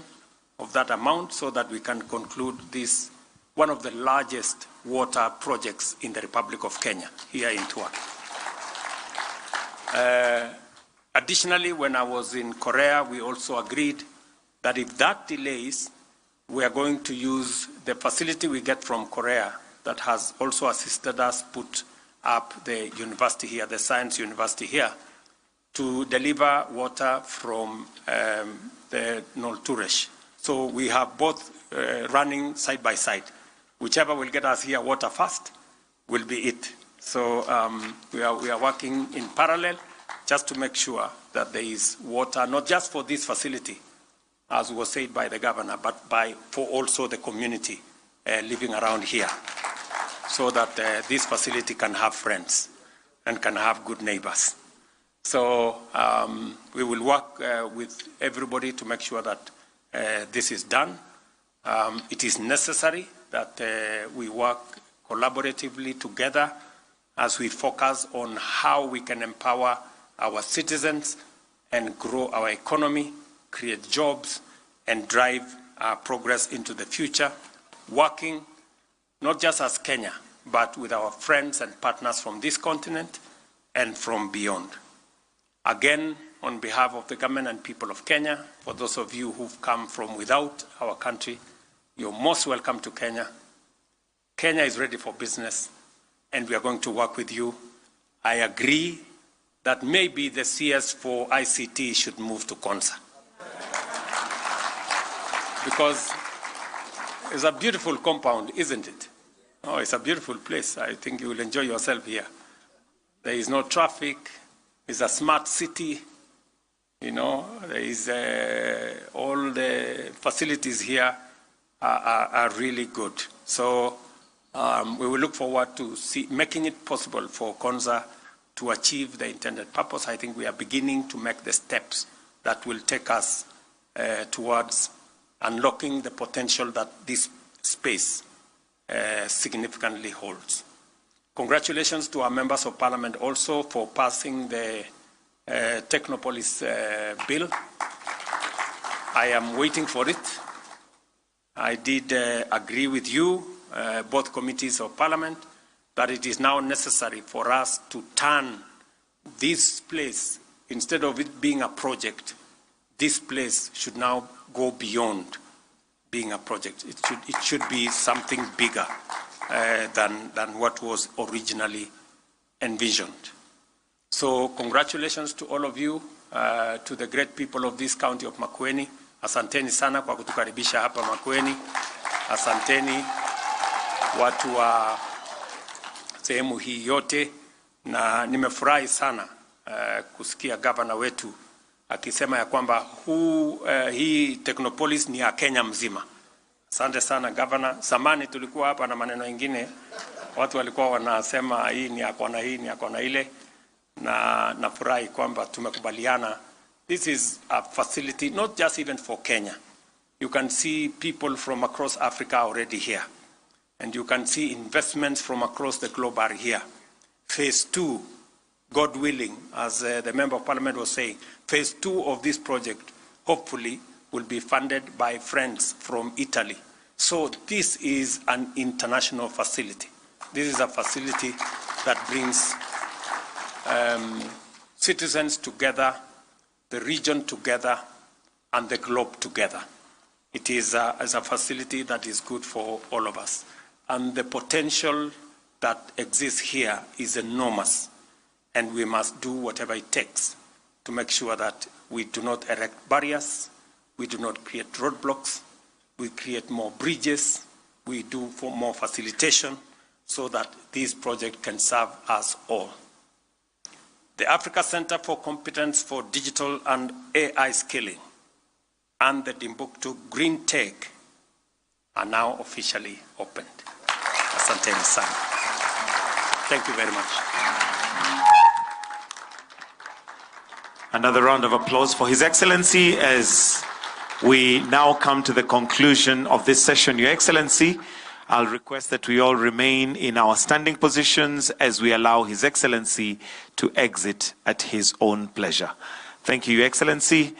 of that amount so that we can conclude this, one of the largest water projects in the Republic of Kenya, here in Tuake. Additionally, when I was in Korea, we also agreed that if that delays, we are going to use the facility we get from Korea that has also assisted us put up the university here, the science university here, to deliver water from the Nolturesh. So we have both running side by side. Whichever will get us here water first will be it. So we are working in parallel just to make sure that there is water, not just for this facility, as was said by the governor, but for also the community living around here, so that this facility can have friends and can have good neighbors. So we will work with everybody to make sure that this is done. It is necessary that we work collaboratively together as we focus on how we can empower our citizens and grow our economy, create jobs, and drive progress into the future, working not just as Kenya, but with our friends and partners from this continent and from beyond. Again, on behalf of the government and people of Kenya, for those of you who've come from without our country, you're most welcome to Kenya. Kenya is ready for business, and we are going to work with you. I agree that maybe the CS for ICT should move to Konza, because it's a beautiful compound, isn't it? Oh, it's a beautiful place. I think you will enjoy yourself here. There is no traffic. It's a smart city. You know, there is all the facilities here are really good. So we will look forward to making it possible for Konza to achieve the intended purpose. I think we are beginning to make the steps that will take us towards unlocking the potential that this space significantly holds. Congratulations to our members of parliament also for passing the Technopolis bill. I am waiting for it. I did agree with you, both committees of parliament, that it is now necessary for us to turn this place, instead of it being a project, this place should now go beyond being a project. It should be something bigger than what was originally envisioned. So congratulations to all of you, to the great people of this county of Makueni. Asanteni sana kwa kutukaribisha hapa Makueni. Asanteni watu wa sehemu hii yote, na nimefurahi sana kusikia gavana wetu akisema ya kwamba hii Technopolis ni ya Kenya mzima. Asante sana gavana. Zamani tulikuwa hapa na maneno mengine, watu walikuwa wanasema hii ni akona hii ni akona ile, na nafurahi kwamba tumekubaliana. This is a facility not just even for Kenya. You can see people from across Africa already here, and you can see investments from across the globe are here. Phase 2, God willing, as the member of parliament was saying, phase 2 of this project hopefully will be funded by friends from Italy. So this is an international facility. This is a facility that brings citizens together, the region together, and the globe together. It is a facility that is good for all of us. And the potential that exists here is enormous. And we must do whatever it takes to make sure that we do not erect barriers, we do not create roadblocks, we create more bridges, we do more facilitation so that this project can serve us all. The Africa Center for Competence for Digital and AI Skilling and the Timbuktoo Greentech are now officially opened. Asanteni sana. Thank you very much. Another round of applause for His Excellency as we now come to the conclusion of this session. Your Excellency, I'll request that we all remain in our standing positions as we allow His Excellency to exit at his own pleasure. Thank you, Your Excellency.